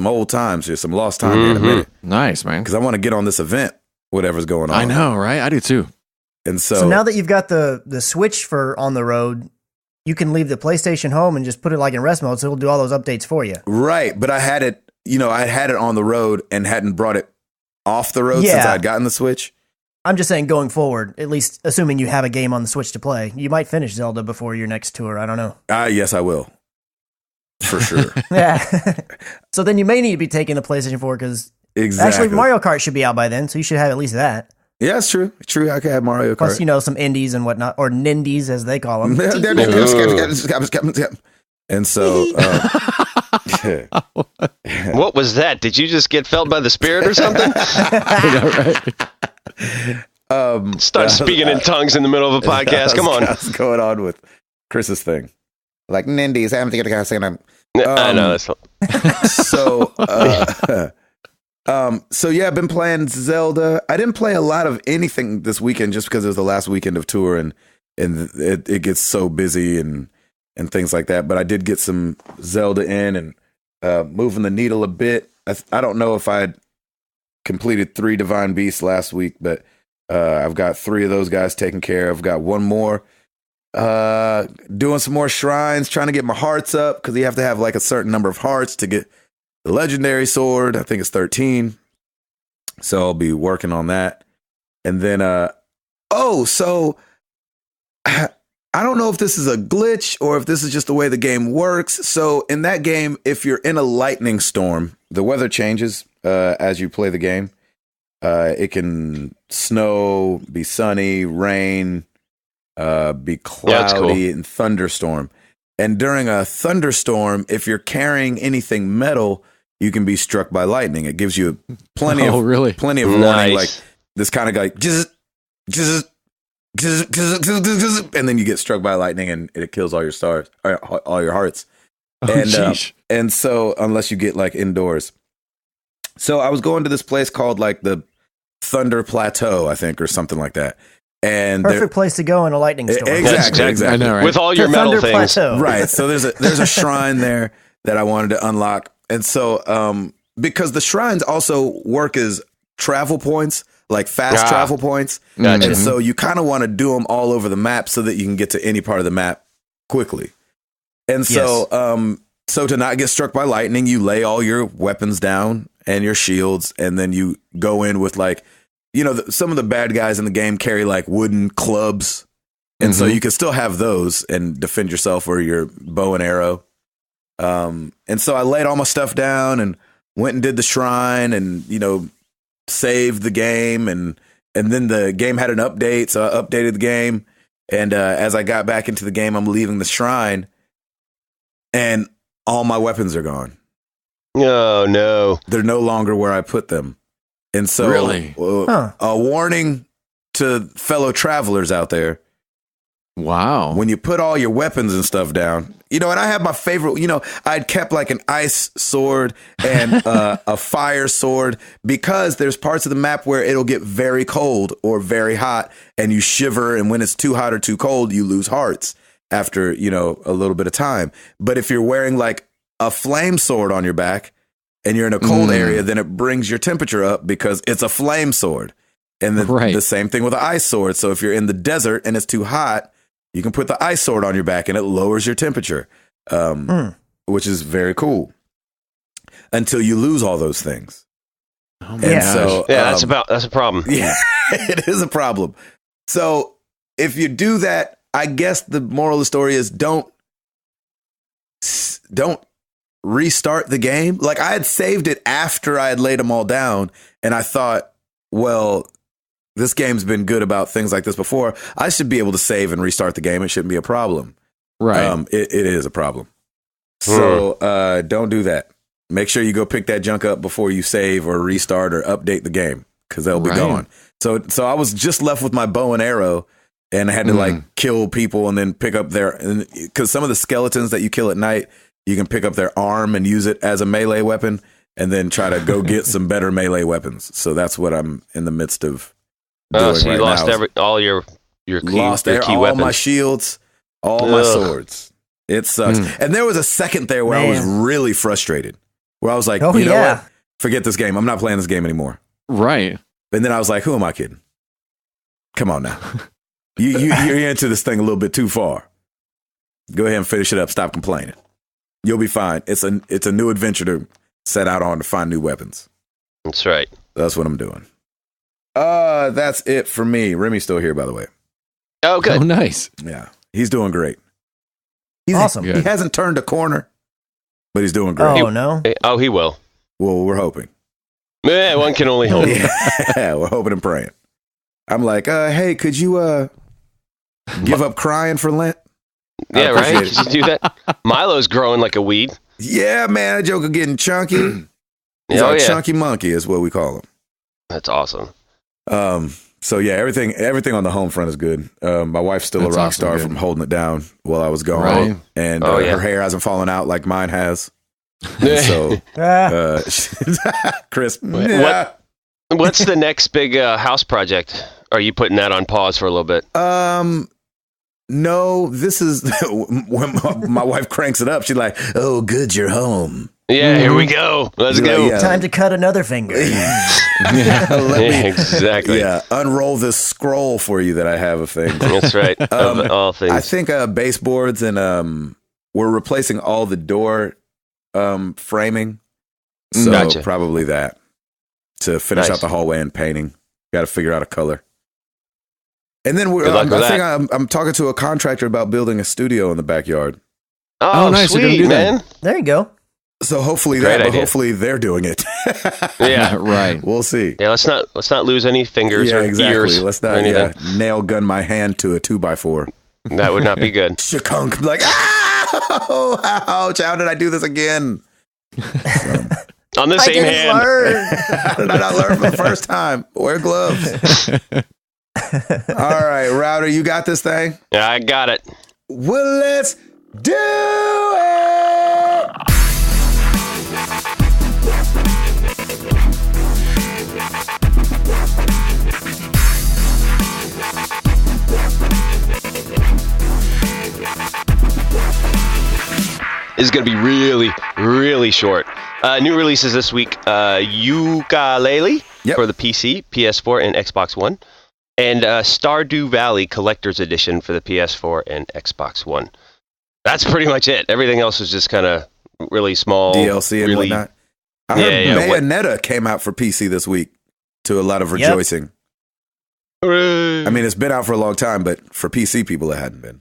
old times here, some lost time here in a minute. Nice, man. Because I want to get on this event, whatever's going on. I know, right? I do too. And so now that you've got the Switch for on the road, you can leave the PlayStation home and just put it like in rest mode, so it'll do all those updates for you. Right, but I had it, I had it on the road and hadn't brought it off the road since I'd gotten the Switch. I'm just saying going forward, at least assuming you have a game on the Switch to play, you might finish Zelda before your next tour. I don't know. Yes, I will. For sure. Yeah. So then you may need to be taking the PlayStation 4 because actually Mario Kart should be out by then, so you should have at least that. Yeah, it's true. True, I could have Mario Kart. Plus, some indies and whatnot, or nindies as they call them. And so... What was that? Did you just get felt by the spirit or something? Start speaking in tongues in the middle of a podcast. Come on. What's going on with Chris's thing? Like nindies, I'm thinking of saying I know that's so yeah, I've been playing Zelda. I didn't play a lot of anything this weekend just because it was the last weekend of tour and it gets so busy and things like that. But I did get some Zelda in and moving the needle a bit. I don't know if I'd completed 3 Divine Beasts last week, but I've got 3 of those guys taken care of. I've got 1 more. Doing some more shrines, trying to get my hearts up, because you have to have like a certain number of hearts to get the legendary sword. I think it's 13. So I'll be working on that. And then, so I don't know if this is a glitch or if this is just the way the game works. So in that game, if you're in a lightning storm, the weather changes as you play the game. It can snow, be sunny, rain, be cloudy, and thunderstorm. And during a thunderstorm, if you're carrying anything metal, you can be struck by lightning. It gives you plenty of warning, like this kind of guy, and then you get struck by lightning and it kills all your stars, all your hearts. And so unless you get like indoors. So I was going to this place called like the Thunder Plateau, I think, or something like that. And perfect place to go in a lightning storm. Exactly. I know, right? With all your metal Thunder things. Plateau. Right. So there's a shrine there that I wanted to unlock. And so because the shrines also work as travel points, like fast travel points. Gotcha. And so you kind of want to do them all over the map so that you can get to any part of the map quickly. And so so to not get struck by lightning, you lay all your weapons down and your shields, and then you go in with like, you know, some of the bad guys in the game carry like wooden clubs. And so you can still have those and defend yourself, or your bow and arrow. And so I laid all my stuff down and went and did the shrine and, you know, saved the game. And then the game had an update. So I updated the game. And as I got back into the game, I'm leaving the shrine and all my weapons are gone. Oh, no. They're no longer where I put them. And so a warning to fellow travelers out there. Wow. When you put all your weapons and stuff down, you know, and I have my favorite, you know, I'd kept like an ice sword and a fire sword, because there's parts of the map where it'll get very cold or very hot and you shiver. And when it's too hot or too cold, you lose hearts after, you know, a little bit of time. But if you're wearing like a flame sword on your back and you're in a cold area, then it brings your temperature up because it's a flame sword. And the same thing with an ice sword. So if you're in the desert and it's too hot, you can put the ice sword on your back and it lowers your temperature, which is very cool, until you lose all those things. Oh my gosh. So, that's a problem. Yeah, it is a problem. So if you do that, I guess the moral of the story is don't restart the game. Like, I had saved it after I had laid them all down, and I thought, well, this game's been good about things like this before. I should be able to save and restart the game. It shouldn't be a problem. Right. It is a problem. So don't do that. Make sure you go pick that junk up before you save or restart or update the game, because they'll be gone. So I was just left with my bow and arrow, and I had to like kill people and then pick up because some of the skeletons that you kill at night, you can pick up their arm and use it as a melee weapon, and then try to go get some better melee weapons. So that's what I'm in the midst of. Oh, so you lost all your key all weapons. My shields, all my swords. It sucks. And there was a second there where I was really frustrated, where I was like, you know what? Forget this game. I'm not playing this game anymore. Right. And then I was like, who am I kidding? Come on now. You're into this thing a little bit too far. Go ahead and finish it up. Stop complaining. You'll be fine. It's a new adventure to set out on to find new weapons. That's right. That's what I'm doing. That's it for me. Remy's still here, by the way. Oh, good. Oh, nice. Yeah, he's doing great. He's awesome. He hasn't turned a corner, but he's doing great. Oh, no. Oh, he will. Well, we're hoping. Yeah, one can only hope. Yeah, we're hoping and praying. I'm like, hey, could you give up crying for Lent? Yeah, right? Could you do that? Milo's growing like a weed. Yeah, man, that joker getting chunky. He's a chunky monkey is what we call him. That's awesome. So yeah, everything on the home front is good. My wife's still a rock star from holding it down while I was gone, and her hair hasn't fallen out like mine has. So, Chris, what's the next big house project? Are you putting that on pause for a little bit? No, this is when my wife cranks it up. She's like, "Oh, good, you're home." Yeah, here we go. Let's go. Yeah. Time to cut another finger. Exactly. Yeah, unroll this scroll for you that I have of things. That's right. Of all things. I think baseboards and we're replacing all the door framing. So Gotcha. probably that to finish out the hallway and painting. Got to figure out a color. And then I'm talking to a contractor about building a studio in the backyard. Oh, nice. Sweet, man. There you go. So hopefully hopefully they're doing it. Yeah, right. We'll see. Yeah, let's not lose any fingers or ears. Let's not nail gun my hand to a 2x4. That would not be good. Shakunk, like, ouch, how did I do this again? On the same hand. How did I not learn for the first time? Wear gloves. All right, Router, you got this thing? Yeah, I got it. Well, let's do it! This is going to be really, really short. New releases this week. Yooka-Laylee for the PC, PS4, and Xbox One. And Stardew Valley Collector's Edition for the PS4 and Xbox One. That's pretty much it. Everything else is just kind of really small. DLC and whatnot. I heard Bayonetta came out for PC this week to a lot of rejoicing. Hooray. I mean, it's been out for a long time, but for PC people, it hadn't been.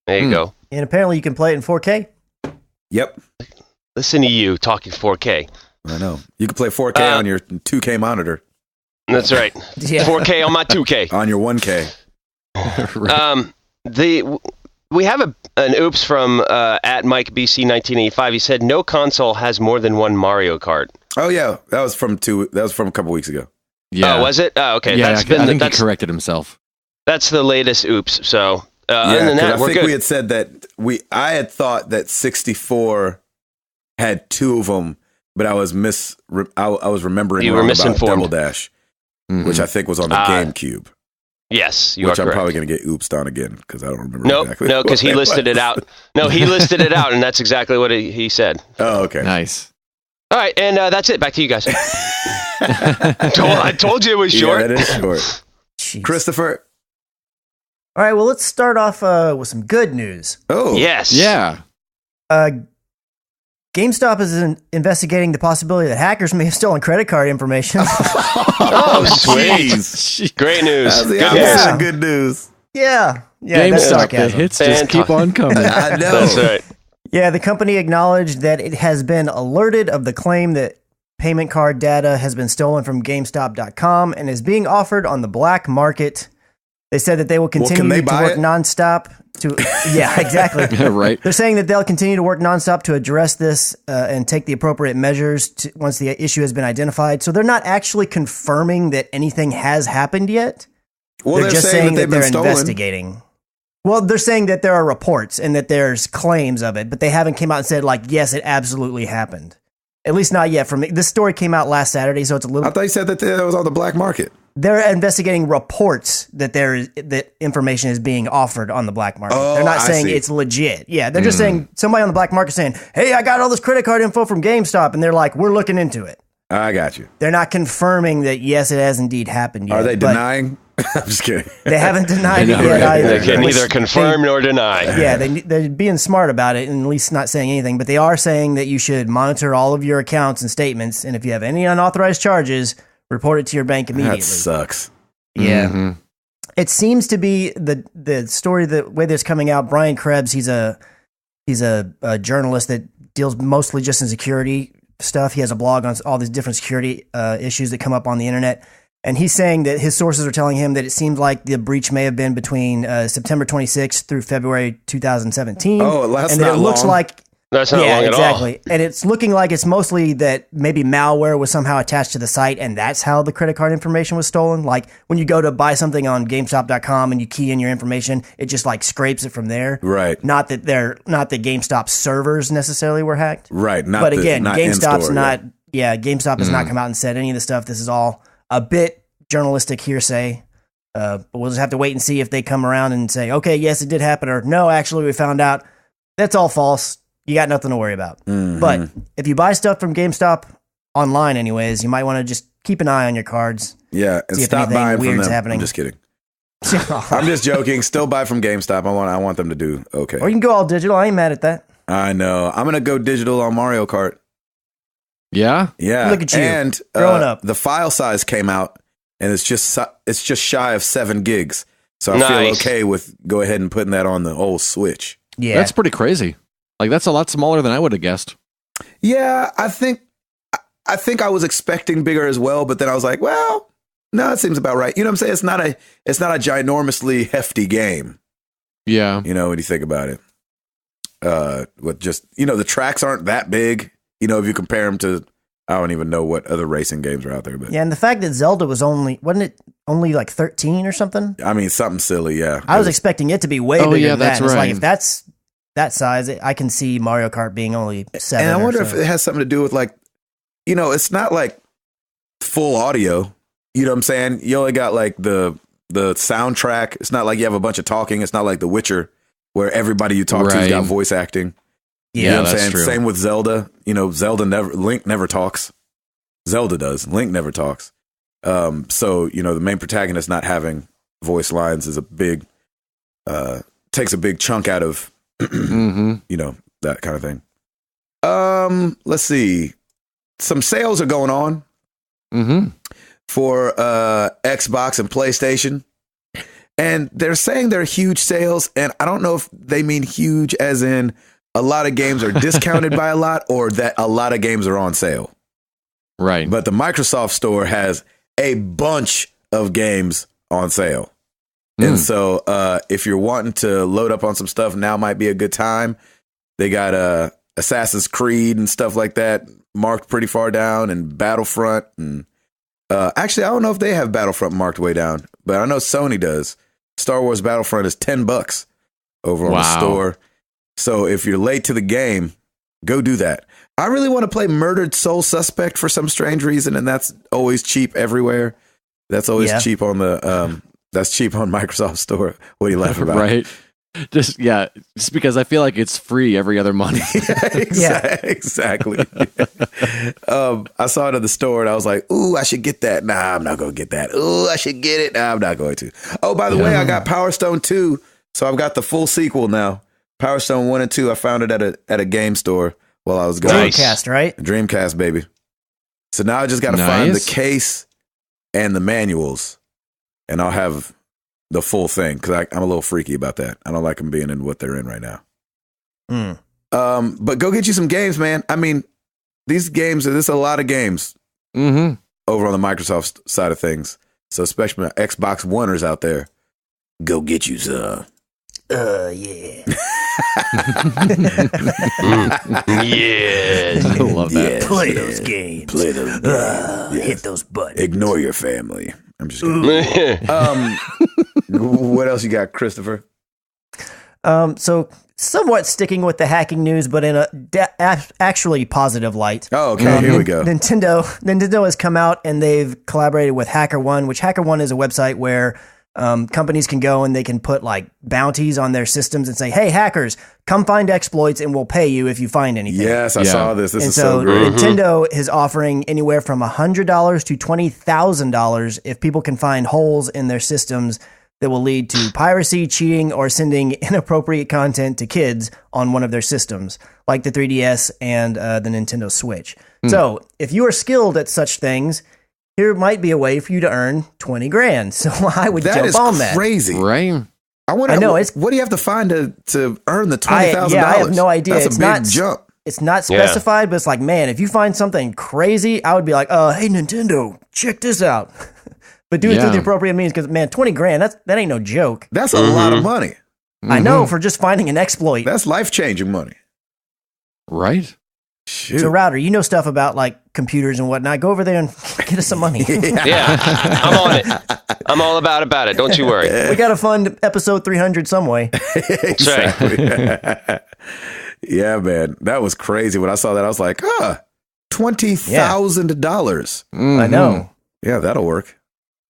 There you go. And apparently you can play it in 4K. Yep. Listen to you talking 4K. I know. You can play 4K on your 2K monitor. That's right. Yeah. 4K on my 2K. On your 1K. We have an oops from at Mike BC 1985. He said no console has more than one Mario Kart. Oh yeah, that was from a couple weeks ago. Yeah. Oh, was it? Oh, okay. Yeah, I think he corrected himself. That's the latest oops. So other than that, I think we had said that I had thought that 64 had two of them, but I was remembering about Double Dash, which I think was on the GameCube. Yes, you are correct. Which I'm probably going to get oopsed on again because I don't remember exactly. No, because he listed it out. No, he listed it out, and that's exactly what he said. Oh, okay. Nice. All right, and that's it. Back to you guys. I told you it was short. Yeah, that is short. Jeez. Christopher. All right, well, let's start off with some good news. Oh. Yes. Yeah. GameStop is investigating the possibility that hackers may have stolen credit card information. Oh, sweet. Great news. That's good news. Yeah. That's sarcasm. The hits just keep on coming. I know. That's right. Yeah, the company acknowledged that it has been alerted of the claim that payment card data has been stolen from GameStop.com and is being offered on the black market. They said that they will continue to work nonstop to. Yeah, exactly. Right. They're saying that they'll continue to work nonstop to address this and take the appropriate measures once the issue has been identified. So they're not actually confirming that anything has happened yet. Well, they're just saying that they're investigating. Well, they're saying that there are reports and that there's claims of it, but they haven't came out and said like, yes, it absolutely happened. At least not yet. This story came out last Saturday, so it's a little. I thought you said that it was on the black market. They're investigating reports that that information is being offered on the black market. Oh, they're not saying it's legit. Yeah, they're just saying somebody on the black market saying, "Hey, I got all this credit card info from GameStop," and they're like, "We're looking into it." I got you. They're not confirming that yes, it has indeed happened yet. Are they denying? I'm just kidding. They haven't denied it yet either. They can neither confirm nor deny. Yeah, they're being smart about it and at least not saying anything. But they are saying that you should monitor all of your accounts and statements, and if you have any unauthorized charges, report it to your bank immediately. That sucks. Yeah. Mm-hmm. It seems to be the story, the way that's coming out. Brian Krebs, he's a journalist that deals mostly just in security stuff. He has a blog on all these different security issues that come up on the internet. And he's saying that his sources are telling him that it seems like the breach may have been between September 26th through February 2017. Oh, that's and not it looks long. like That's not long at all. And it's looking like it's mostly that maybe malware was somehow attached to the site, and that's how the credit card information was stolen. Like when you go to buy something on GameStop.com and you key in your information, it just like scrapes it from there. Right. Not that GameStop servers necessarily were hacked. Right. But again, GameStop's not. Yeah. GameStop has not come out and said any of the stuff. This is all a bit journalistic hearsay. But we'll just have to wait and see if they come around and say, okay, yes, it did happen, or no, actually, we found out that's all false. you got nothing to worry about. Mm-hmm. But if you buy stuff from GameStop online anyways, you might want to just keep an eye on your cards. Yeah, and stop buying from them. Happening. I'm just kidding. I'm just joking. Still buy from GameStop. I want them to do okay. Or you can go all digital. I ain't mad at that. I know. I'm gonna go digital on Mario Kart. Yeah. Look at you. And growing up. The file size came out, and it's just shy of 7 gigs. So I feel okay with go ahead and putting that on the old Switch. Yeah, that's pretty crazy. Like that's a lot smaller than I would have guessed. Yeah, I think I was expecting bigger as well, but then I was like, well, no, it seems about right. You know what I'm saying? It's not a ginormously hefty game. Yeah. You know, when you think about it. With just, the tracks aren't that big, if you compare them to, I don't even know what other racing games are out there. But yeah, and the fact that Zelda wasn't it only like 13 or something? I mean, something silly, yeah. I was expecting it to be way bigger than that's that. Right. It's like, if that's that size, I can see Mario Kart being only 7. And I wonder if it has something to do with like, it's not like full audio. You know what I'm saying? You only got like the soundtrack. It's not like you have a bunch of talking. It's not like The Witcher where everybody you talk to's got voice acting. Yeah, you know what I'm that's saying? true. Same with Zelda. Link never talks. Zelda does. Link never talks. So, the main protagonist not having voice lines is takes a big chunk out of, that kind of thing. Let's see. Some sales are going on for Xbox and PlayStation. And they're saying they're huge sales. And I don't know if they mean huge as in a lot of games are discounted by a lot or that a lot of games are on sale. Right. But the Microsoft store has a bunch of games on sale. And so if you're wanting to load up on some stuff, now might be a good time. They got Assassin's Creed and stuff like that marked pretty far down, and Battlefront. And actually, I don't know if they have Battlefront marked way down, but I know Sony does. Star Wars Battlefront is $10 over on the store. So if you're late to the game, go do that. I really want to play Murdered Soul Suspect for some strange reason, and that's always cheap everywhere. That's always cheap on the that's cheap on Microsoft Store. What are you laughing about? Right. Just because I feel like it's free every other month. Exactly. I saw it at the store and I was like, ooh, I should get that. Nah, I'm not going to get that. Ooh, I should get it. Nah, I'm not going to. Oh, by the way, I got Power Stone 2. So I've got the full sequel now. Power Stone 1 and 2. I found it at a game store while I was going. Dreamcast, right? Dreamcast, baby. So now I just got to find the case and the manuals, and I'll have the full thing, because I'm a little freaky about that. I don't like them being in what they're in right now. But go get you some games, man. I mean, these games, there's a lot of games over on the Microsoft side of things. So especially my Xbox Oneers out there, go get you some. Yeah. Yes. I love that. Yes, Play those games. Play those games. Yes. Hit those buttons. Ignore your family. I'm just kidding. What else you got, Christopher? So somewhat sticking with the hacking news, but in a actually positive light. Oh, okay. Here we go. Nintendo has come out and they've collaborated with HackerOne, which HackerOne is a website where companies can go and they can put like bounties on their systems and say, hey, hackers, come find exploits and we'll pay you if you find anything. Yes, I saw this. This is so so great. Nintendo is offering anywhere from $100 to $20,000 if people can find holes in their systems that will lead to piracy, cheating, or sending inappropriate content to kids on one of their systems, like the 3DS and the Nintendo Switch. So if you are skilled at such things, here might be a way for you to earn $20,000. So I would jump on that. That is crazy. Right? I wonder. I know, what do you have to find to earn the $20,000? I have no idea. That's a big jump. It's not specified, but it's like, man, if you find something crazy, I would be like, hey, Nintendo, check this out. But do it through the appropriate means, because, man, $20,000, that ain't no joke. That's a lot of money. I know, for just finding an exploit. That's life-changing money. Right? Shoot. So, Router, you know stuff about like computers and whatnot. Go over there and get us some money. Yeah, I'm on it. I'm all about it. Don't you worry. We got to fund episode 300 some way. Exactly. Yeah, man. That was crazy. When I saw that, I was like, $20,000. I know. Yeah, that'll work.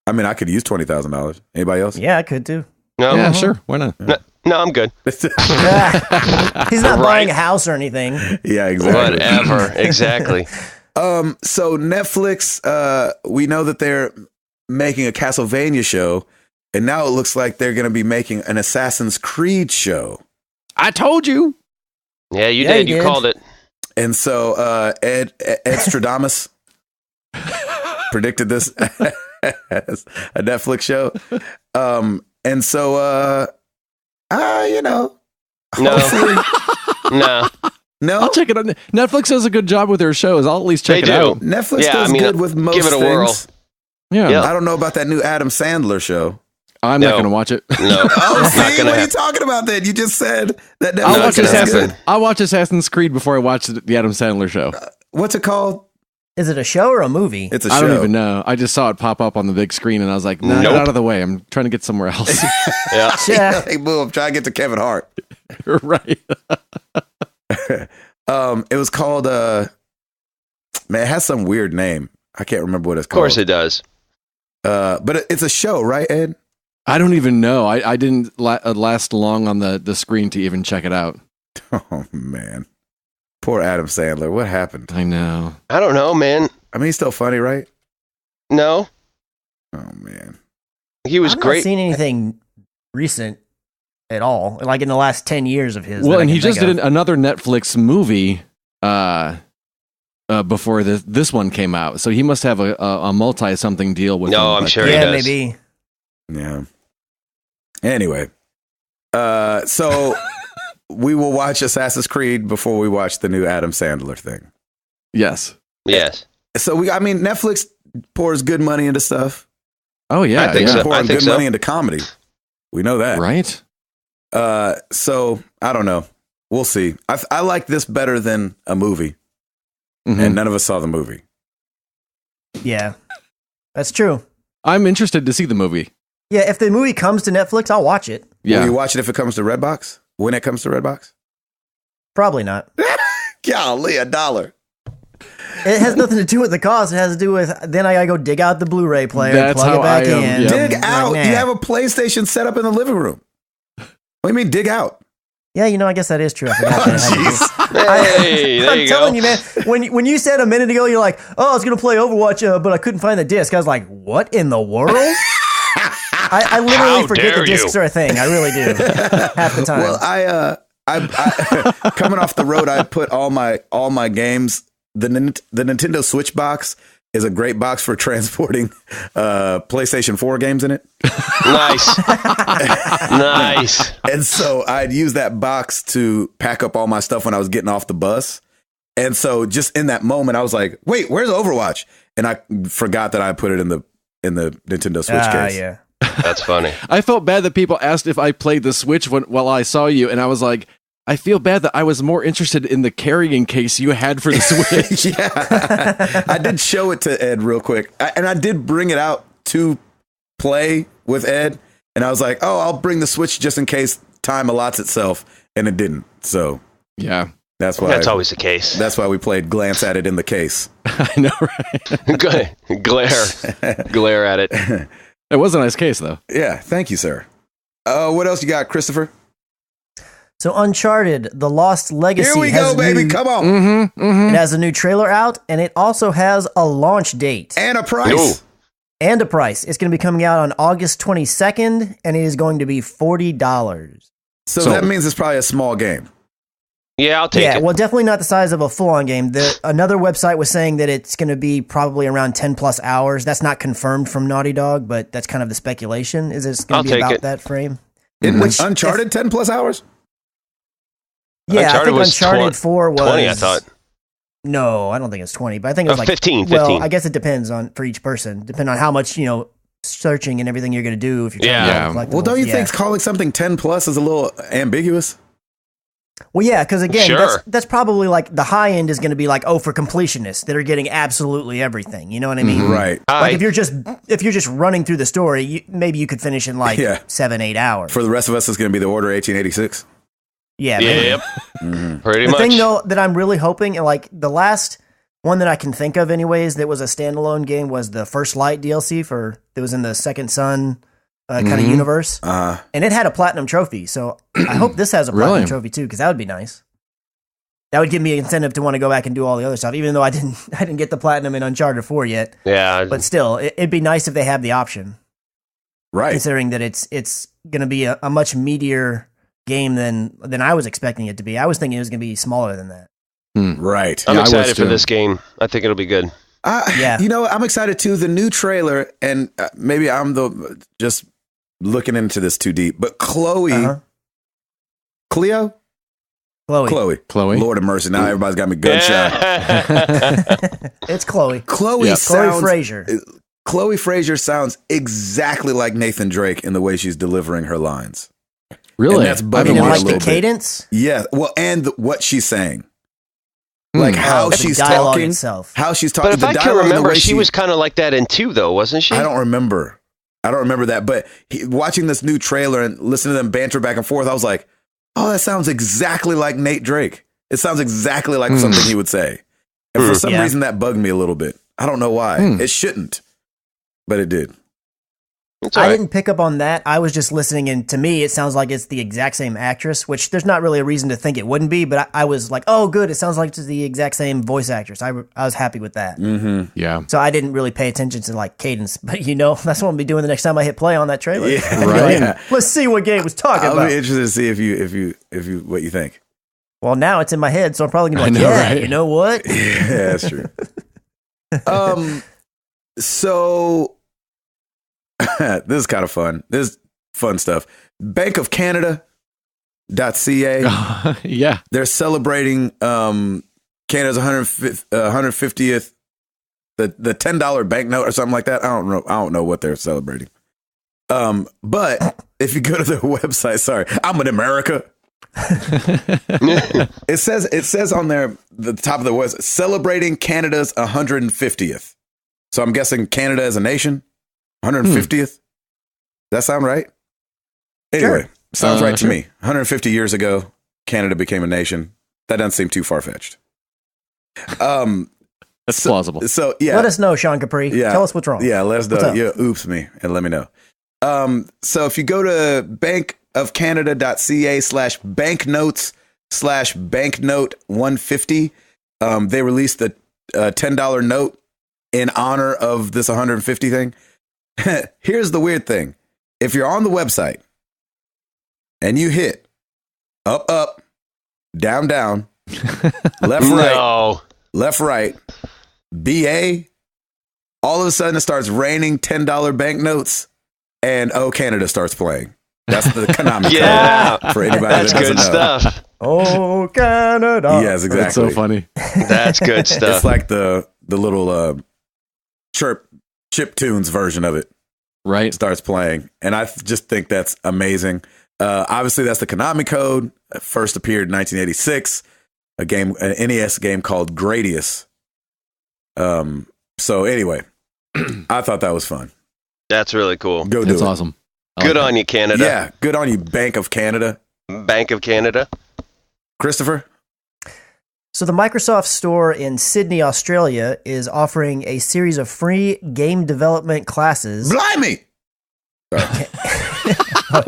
I mean, I could use $20,000. Anybody else? Yeah, I could too. No. Yeah, sure. Why not? No, I'm good. He's not buying a house or anything. Yeah, exactly. Whatever. Exactly. So Netflix, we know that they're making a Castlevania show, and now it looks like they're going to be making an Assassin's Creed show. I told you. Yeah, you did. You called it. And so Ed Stradamus predicted this as a Netflix show. And so, hopefully. No, I'll check it out. Netflix does a good job with their shows. I'll at least check it out. Netflix does good with most give it a things. whirl. Yeah. I don't know about that new Adam Sandler show. I'm not going to watch it. No. Oh, see, what are you talking about then? You just said that Netflix is good. I'll watch Assassin's Creed before I watch the Adam Sandler show. What's it called? Is it a show or a movie? It's a show. I don't even know. I just saw it pop up on the big screen, and I was like, "No, get out of the way. I'm trying to get somewhere else." Yeah. Hey, boo, I'm trying to get to Kevin Hart. Right. It was called, it has some weird name. I can't remember what it's called. Of course it does. But it's a show, right, Ed? I don't even know. I didn't last long on the screen to even check it out. Oh, man. Poor Adam Sandler. What happened? I know. I don't know, man. I mean, he's still funny, right? No. Oh, man. He was I've great. not seen anything recent at all, like in the last 10 years of his. Well, and he just did another Netflix movie before this one came out. So he must have a multi-something deal with him. I'm sure he does. Yeah, maybe. Yeah. Anyway, so we will watch Assassin's Creed before we watch the new Adam Sandler thing. Yes. Yes. So Netflix pours good money into stuff. Oh yeah, I think so. Pouring good money into comedy. We know that, right? So I don't know. We'll see. I like this better than a movie, Mm-hmm. and none of us saw the movie. Yeah, that's true. I'm interested to see the movie. Yeah, if the movie comes to Netflix, I'll watch it. Yeah. Will you watch it if it comes to Redbox? When it comes to Redbox? Probably not. Golly, $1. It has nothing to do with the cost. It has to do with then I gotta go dig out the Bluray player, plug it back in. Yep. Dig out. You have a PlayStation set up in the living room. What do you mean dig out? Yeah, I guess that is true. I forgot Hey, there I'm you telling go. you, man. When you said a minute ago, you're like, "Oh, I was gonna play Overwatch, but I couldn't find the disc." I was like, "What in the world?" I literally How forget dare the discs you. are a thing. I really do half the time. Well, I coming off the road, I put all my games. The Nintendo Switch box is a great box for transporting PlayStation 4 games in it. Nice. Nice. And so I'd use that box to pack up all my stuff when I was getting off the bus. And so just in that moment, I was like, "Wait, where's Overwatch?" And I forgot that I put it in the Nintendo Switch case. Yeah. That's funny. I felt bad that people asked if I played the Switch while I saw you, and I was like, I feel bad that I was more interested in the carrying case you had for the Switch. Yeah. I did show it to Ed real quick. And I did bring it out to play with Ed. And I was like, "Oh, I'll bring the Switch just in case time allots itself." And it didn't. So Yeah. that's why. That's always the case. That's why we played glance at it in the case. I know, right? Glare at it. It was a nice case, though. Yeah. Thank you, sir. What else you got, Christopher? So Uncharted: The Lost Legacy. Here we go, baby. Come on. It has a new trailer out, and it also has a launch date And a price. Ooh. and a price. It's going to be coming out on August 22nd, and it is going to be $40. So that means it's probably a small game. Yeah, I'll take Yeah, it. well, definitely not the size of a full-on game. Another website was saying that it's going to be probably around 10 plus hours. That's not confirmed from Naughty Dog, but that's kind of the speculation. Is it's going I'll to be take about it. that frame? Isn't Uncharted 10 plus hours? Yeah, Uncharted I think was Uncharted 4 was 20, I thought. No, I don't think it's 20, but I think it was like 15. Well, I guess it depends for each person, depending on how much searching and everything you're going to do. If you're trying Yeah. to collect Well, don't you yeah. think calling something 10 plus is a little ambiguous? Well, yeah, because again, Sure. that's probably like the high end is going to be like, for completionists that are getting absolutely everything. You know what I mean? Right. Like if you're just running through the story, maybe you could finish in like 7-8 hours. For the rest of us, it's going to be the Order 1886. Yeah, maybe. Yep. Pretty The much. thing though that I'm really hoping, and like the last one that I can think of, anyways, that was a standalone game was the First Light DLC that was in the Second Son kind of universe. And it had a platinum trophy. So I hope this has a platinum trophy too, because that would be nice. That would give me an incentive to want to go back and do all the other stuff, even though I didn't get the platinum in Uncharted 4 yet. Yeah. But still, it'd be nice if they have the option. Right. Considering that it's going to be a much meatier game than I was expecting it to be. I was thinking it was going to be smaller than that. Right. I'm excited for this game. I think it'll be good. You know, I'm excited too. The new trailer, and maybe I'm just looking into this too deep, but Chloe. Chloe. Lord of mercy. Now everybody's got me gunshot. It's Chloe. Chloe Frazier. Chloe Frazier sounds exactly like Nathan Drake in the way she's delivering her lines. Really? And that's bugging me like a little the cadence? bit. Yeah. Well, and what she's saying. Like how she's talking. How she's talking. But if I can remember, she was kind of like that in 2, though, wasn't she? I don't remember that. But watching this new trailer and listening to them banter back and forth, I was like, oh, that sounds exactly like Nate Drake. It sounds exactly like something he would say. And for some reason, that bugged me a little bit. I don't know why. It shouldn't, but it did. I didn't pick up on that. I was just listening, and to me, it sounds like it's the exact same actress, which there's not really a reason to think it wouldn't be, but I was like, oh, good. It sounds like it's the exact same voice actress. I was happy with that. Mm-hmm. Yeah. So I didn't really pay attention to like cadence, but that's what I'll be doing the next time I hit play on that trailer. Yeah, right. Let's see what Gabe was talking about. I'll be interested to see if you what you think. Well, now it's in my head, so I'm probably going to be like, right? You know what? Yeah, that's true. So this is kind of fun. This is fun stuff. Bank of Canada.ca. Yeah. They're celebrating Canada's 150th, the $10 banknote or something like that. I don't know what they're celebrating. But if you go to their website, sorry, I'm in America. It says on there, the top of the website, celebrating Canada's 150th. So I'm guessing Canada as a nation, 150th. Does that sound right? Anyway, sure. Sounds right to me. 150 years ago, Canada became a nation. That doesn't seem too far-fetched. That's plausible. So yeah, let us know, Sean Capri. Yeah, tell us what's wrong. Yeah, let us know. Yeah, oops me and let me know. So if you go to bankofcanada.ca/banknotes/banknote150, they released a $10 note in honor of this 150 thing. Here's the weird thing. If you're on the website and you hit up, up, down, down, left, right, BA, all of a sudden it starts raining $10 banknotes and Canada starts playing. That's the Konami code for anybody that's that doesn't good know. Stuff. Oh, Canada. Yes, exactly. That's so funny. That's good stuff. It's like the little chip tunes version of it. Right. Starts playing. And I just think that's amazing. Obviously, that's the Konami code. It first appeared in 1986. An NES game called Gradius. So anyway, I thought that was fun. That's really cool. Go do it. That's awesome. Good on you, Canada. Yeah, good on you, Bank of Canada. Bank of Canada. Christopher? So the Microsoft Store in Sydney, Australia is offering a series of free game development classes. Blimey!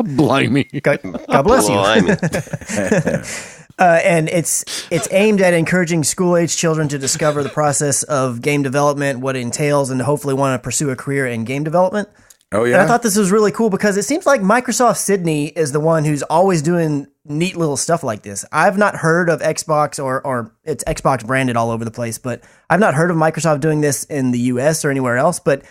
Blimey. God bless you. Blimey. And it's aimed at encouraging school-age children to discover the process of game development, what it entails, and hopefully want to pursue a career in game development. Oh, yeah? And I thought this was really cool because it seems like Microsoft Sydney is the one who's always doing neat little stuff like this. I've not heard of Xbox or it's Xbox branded all over the place, but I've not heard of Microsoft doing this in the US or anywhere else. But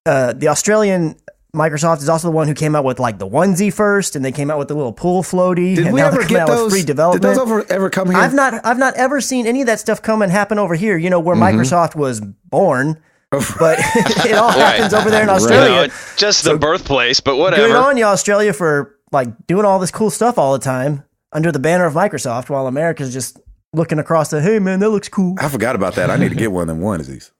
the Australian Microsoft is also the one who came out with like the onesie first, and they came out with the little pool floaty. Did and we now ever get those? Free development. Did those ever come here? I've not ever seen any of that stuff come and happen over here. You know where Microsoft was born. But it all happens over there in Australia. No, just the birthplace, but whatever. Good on you, Australia, for like doing all this cool stuff all the time under the banner of Microsoft, while America's just looking across the, hey man, that looks cool. I forgot about that. I need to get one of them onesies.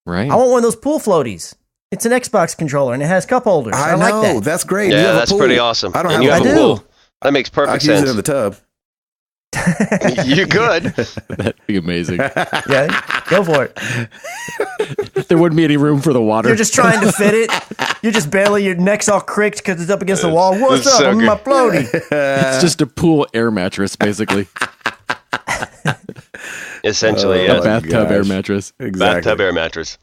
Right. I want one of those pool floaties. It's an Xbox controller and it has cup holders. I like that. That's great. Yeah, that's pretty awesome. I don't and have you a have pool. a pool. That makes perfect I can sense. use it in the tub. You could. That'd be amazing. Yeah, go for it. There wouldn't be any room for the water. You're just trying to fit it. You're just barely, your neck's all cricked because it's up against the wall. What's up? I'm in my floaty. It's just a pool air mattress, basically. Essentially, a bathtub air mattress. Exactly. Bathtub air mattress.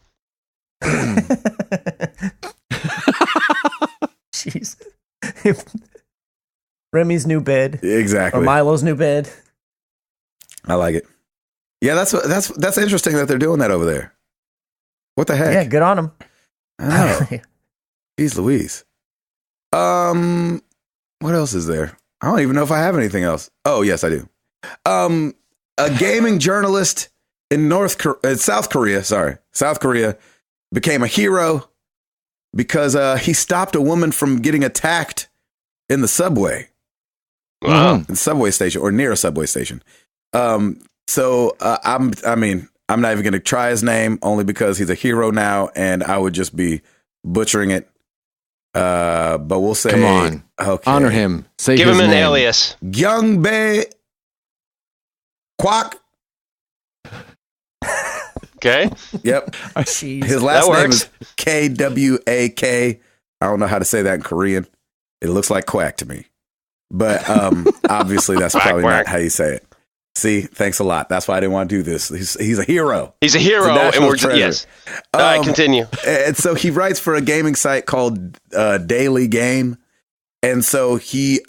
Jeez. Remy's new bed. Exactly. Or Milo's new bed. I like it. Yeah, that's interesting that they're doing that over there. What the heck? Yeah, good on them. I know. Jeez Louise. What else is there? I don't even know if I have anything else. Oh, yes, I do. A gaming journalist in South Korea became a hero because he stopped a woman from getting attacked in the subway. Wow. In the subway station or near a subway station. So I'm not even going to try his name only because he's a hero now and I would just be butchering it. But we'll say, come on, okay. Honor him. Say give his him an name. alias. Youngbae Kwok. Okay. Yep. Jeez. His last name is Kwak. I don't know how to say that in Korean. It looks like quack to me. But obviously that's quack, probably quack. not how you say it. See, thanks a lot. That's why I didn't want to do this. He's a hero. He's a hero, and we're just, yes. All right, continue. And so he writes for a gaming site called Daily Game. And so he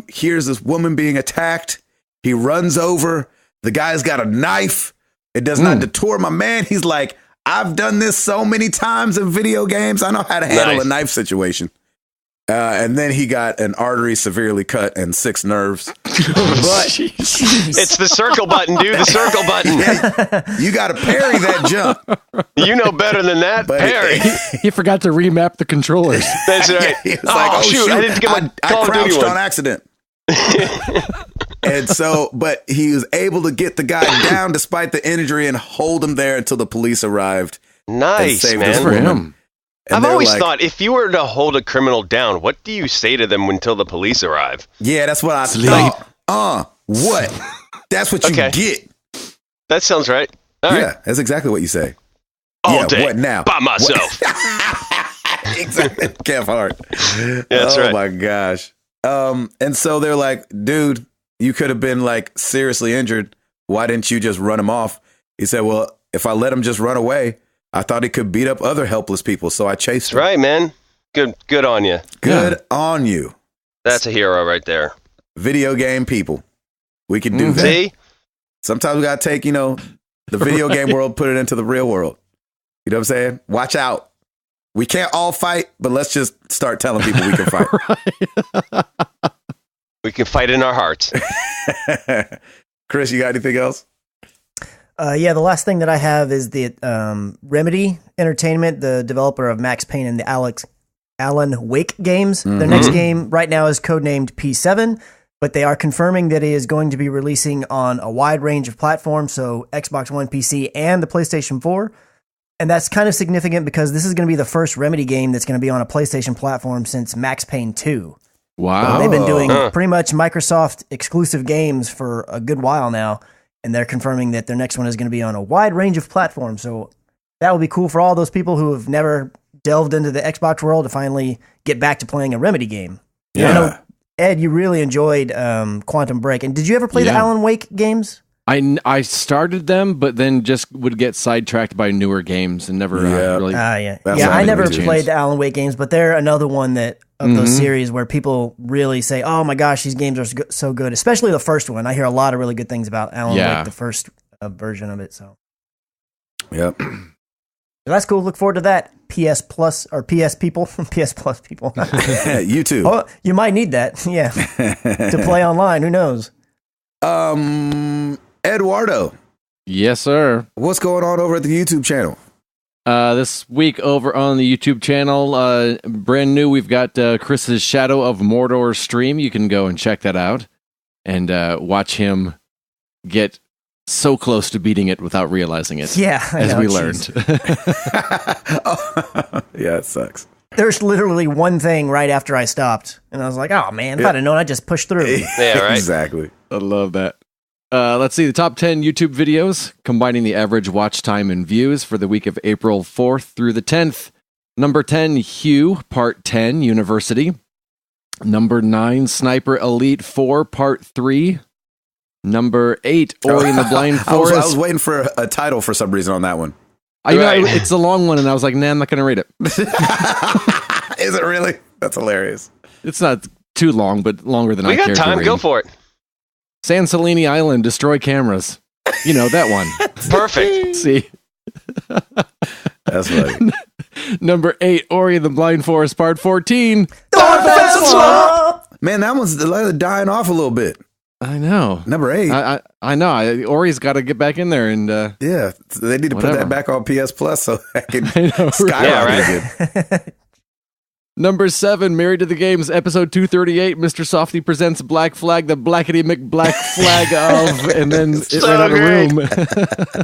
hears this woman being attacked. He runs over. The guy's got a knife. It does not deter my man. He's like, I've done this so many times in video games. I know how to handle a knife situation. And then he got an artery severely cut and 6 nerves. But it's the circle button, dude. The circle button. Yeah, you got to parry that jump. You know better than that. But parry. He forgot to remap the controllers. That's right. He was like, oh, shoot. I didn't get my I crouched one on accident. And so, but he was able to get the guy down despite the injury and hold him there until the police arrived. Nice, and saved man. this For woman. him. And I've always like, thought if you were to hold a criminal down, what do you say to them until the police arrive? Yeah, that's what I thought. What? That's what you get. That sounds right. All right. Yeah, that's exactly what you say. All day. What now? By myself. Exactly. Kev Hart. Yeah, that's right. Oh my gosh. And so they're like, dude, you could have been like seriously injured. Why didn't you just run him off? He said, well, if I let him just run away, I thought he could beat up other helpless people, so I chased him. Right, man. Good on you. Good on you. That's a hero right there. Video game people. We can do that. See? Sometimes we got to take, the video game world, put it into the real world. You know what I'm saying? Watch out. We can't all fight, but let's just start telling people we can fight. We can fight in our hearts. Chris, you got anything else? Yeah, the last thing that I have is the Remedy Entertainment, the developer of Max Payne and the Alan Wake games. Mm-hmm. Their next game right now is codenamed P7, but they are confirming that it is going to be releasing on a wide range of platforms, so Xbox One, PC, and the PlayStation 4. And that's kind of significant because this is going to be the first Remedy game that's going to be on a PlayStation platform since Max Payne 2. Wow. They've been doing pretty much Microsoft exclusive games for a good while now. And they're confirming that their next one is going to be on a wide range of platforms. So that will be cool for all those people who have never delved into the Xbox world to finally get back to playing a Remedy game. Yeah. I know, Ed, you really enjoyed Quantum Break. And did you ever play the Alan Wake games? I started them, but then just would get sidetracked by newer games and never really. I never played the Alan Wake games, but they're another one that of those series where people really say, "Oh my gosh, these games are so good." Especially the first one. I hear a lot of really good things about Alan Wake, the first version of it. So, yep. So that's cool. Look forward to that. PS Plus or PS people, PS Plus people. You too. Oh, you might need that. Yeah, to play online. Who knows? Eduardo. Yes, sir. What's going on over at the YouTube channel? This week over on the YouTube channel, brand new, we've got Chris's Shadow of Mordor stream. You can go and check that out and watch him get so close to beating it without realizing it. Yeah, as we learned. Yeah, it sucks. There's literally one thing right after I stopped, and I was like, "Oh man, if I'd have known, I'd just push through." Yeah, right. Exactly. I love that. Let's see the top 10 YouTube videos combining the average watch time and views for the week of April 4th through the 10th. Number 10, Hue, Part 10, University. Number 9, Sniper Elite 4, Part 3. Number 8, Ori and the Blind Forest. I was waiting for a title for some reason on that one. I know it's a long one, and I was like, nah, I'm not going to read it. Is it really? That's hilarious. It's not too long, but longer than I care to read. We got time. Go for it. San Celini Island, destroy cameras. You know, that one. Perfect. See? That's funny. Number 8, Ori and the Blind Forest, Part 14. Man, that one's dying off a little bit. I know. Number 8. I know. Ori's got to get back in there. And yeah, they need to put that back on PS Plus so I can skyrocket right? Number 7, Married to the Games, episode 238, Mr. Softy presents Black Flag, the Blackety McBlack flag of, and then it ran out of room.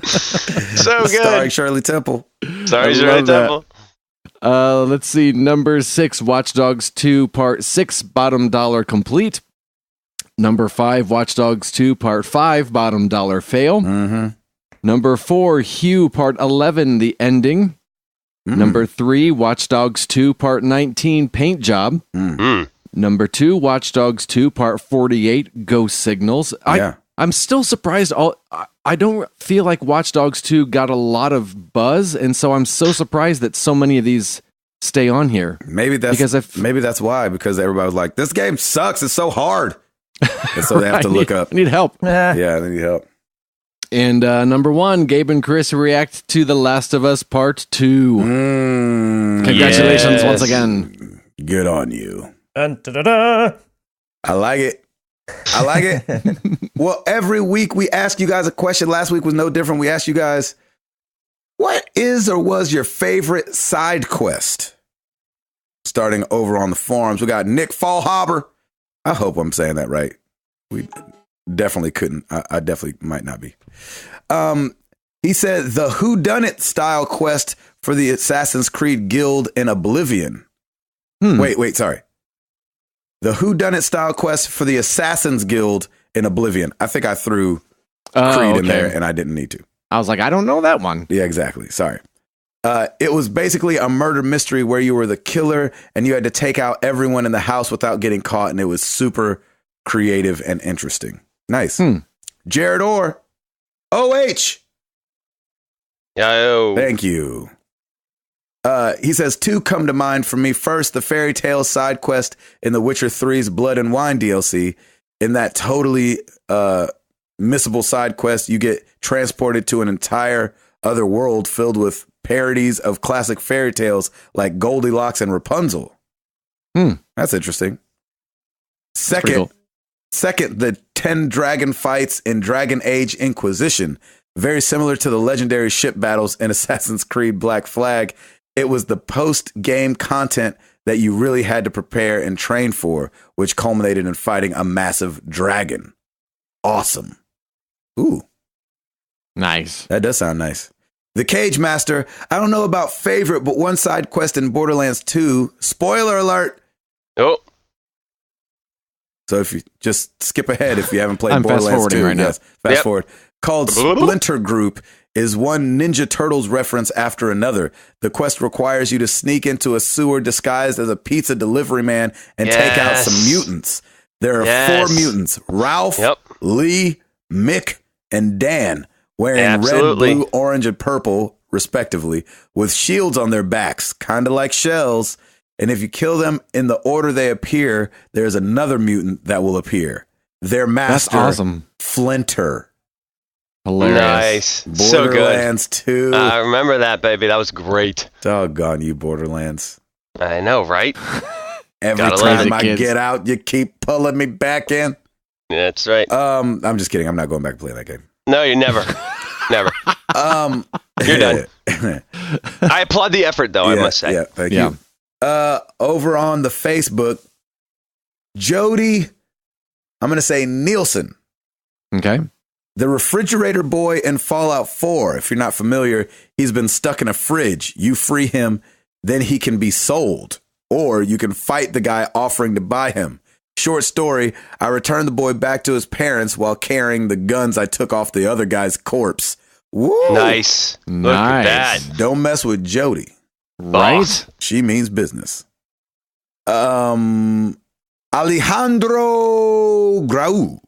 So good. Starring Shirley Temple. Sorry, Shirley Temple. Let's see. Number 6, Watch Dogs 2, Part 6, bottom dollar complete. Number 5, Watch Dogs 2, Part 5, bottom dollar fail. Mm-hmm. Number 4, Hue, Part 11, the ending. Mm. Number 3, Watch Dogs 2, Part 19, Paint Job. Mm. Number 2, Watch Dogs 2, Part 48, Ghost Signals. I'm still surprised. I don't feel like Watch Dogs 2 got a lot of buzz, and so I'm so surprised that so many of these stay on here. Maybe that's why, because everybody was like, this game sucks. It's so hard. And so they have to look up. Need help. Yeah, they need help. And number 1, Gabe and Chris react to The Last of Us Part 2. Congratulations once again. Good on you. Da-da-da. I like it. Well, every week we ask you guys a question. Last week was no different. We asked you guys, what is or was your favorite side quest? Starting over on the forums, we got Nick Fallhaber. I hope I'm saying that right. We definitely couldn't. I definitely might not be. He said the whodunit style quest for the Assassin's Creed Guild in Oblivion. Wait, sorry. The whodunit style quest for the Assassin's Guild in Oblivion. I think I threw Creed in there and I didn't need to. I was like, I don't know that one. Yeah, exactly. Sorry. It was basically a murder mystery where you were the killer and you had to take out everyone in the house without getting caught. And it was super creative and interesting. Nice. Jared Orr. OH. Yo. Thank you. He says 2 come to mind for me. First, the fairy tale side quest in The Witcher 3's Blood and Wine DLC. In that totally missable side quest, you get transported to an entire other world filled with parodies of classic fairy tales like Goldilocks and Rapunzel. That's interesting. Second, the 10 dragon fights in Dragon Age Inquisition. Very similar to the legendary ship battles in Assassin's Creed Black Flag. It was the post-game content that you really had to prepare and train for, which culminated in fighting a massive dragon. Awesome. Ooh. Nice. That does sound nice. The Cage Master. I don't know about favorite, but one side quest in Borderlands 2. Spoiler alert. Oh. So if you just skip ahead if you haven't played Borderlands 2. Fast forwarding right now. Yes, fast forward. Called Splinter Group is one Ninja Turtles reference after another. The quest requires you to sneak into a sewer disguised as a pizza delivery man and take out some mutants. There are 4 mutants, Ralph, Lee, Mick, and Dan, wearing red, blue, orange, and purple, respectively, with shields on their backs, kind of like shells. And if you kill them in the order they appear, there's another mutant that will appear. Their master, that's awesome. Flinter. Nice. Hilarious. Borderlands 2. I remember that, baby. That was great. Doggone you, Borderlands. I know, right? Every time I get out, you keep pulling me back in. That's right. I'm just kidding. I'm not going back to play that game. No, you never. Never. You're done. I applaud the effort, though, I must say. Yeah, thank you. Over on the Facebook, Jody, I'm going to say Nielsen. Okay. The refrigerator boy in Fallout 4. If you're not familiar, he's been stuck in a fridge. You free him, then he can be sold. Or you can fight the guy offering to buy him. Short story, I returned the boy back to his parents while carrying the guns I took off the other guy's corpse. Woo! Nice. Look at that. Don't mess with Jody. Right? She means business. Alejandro Grau.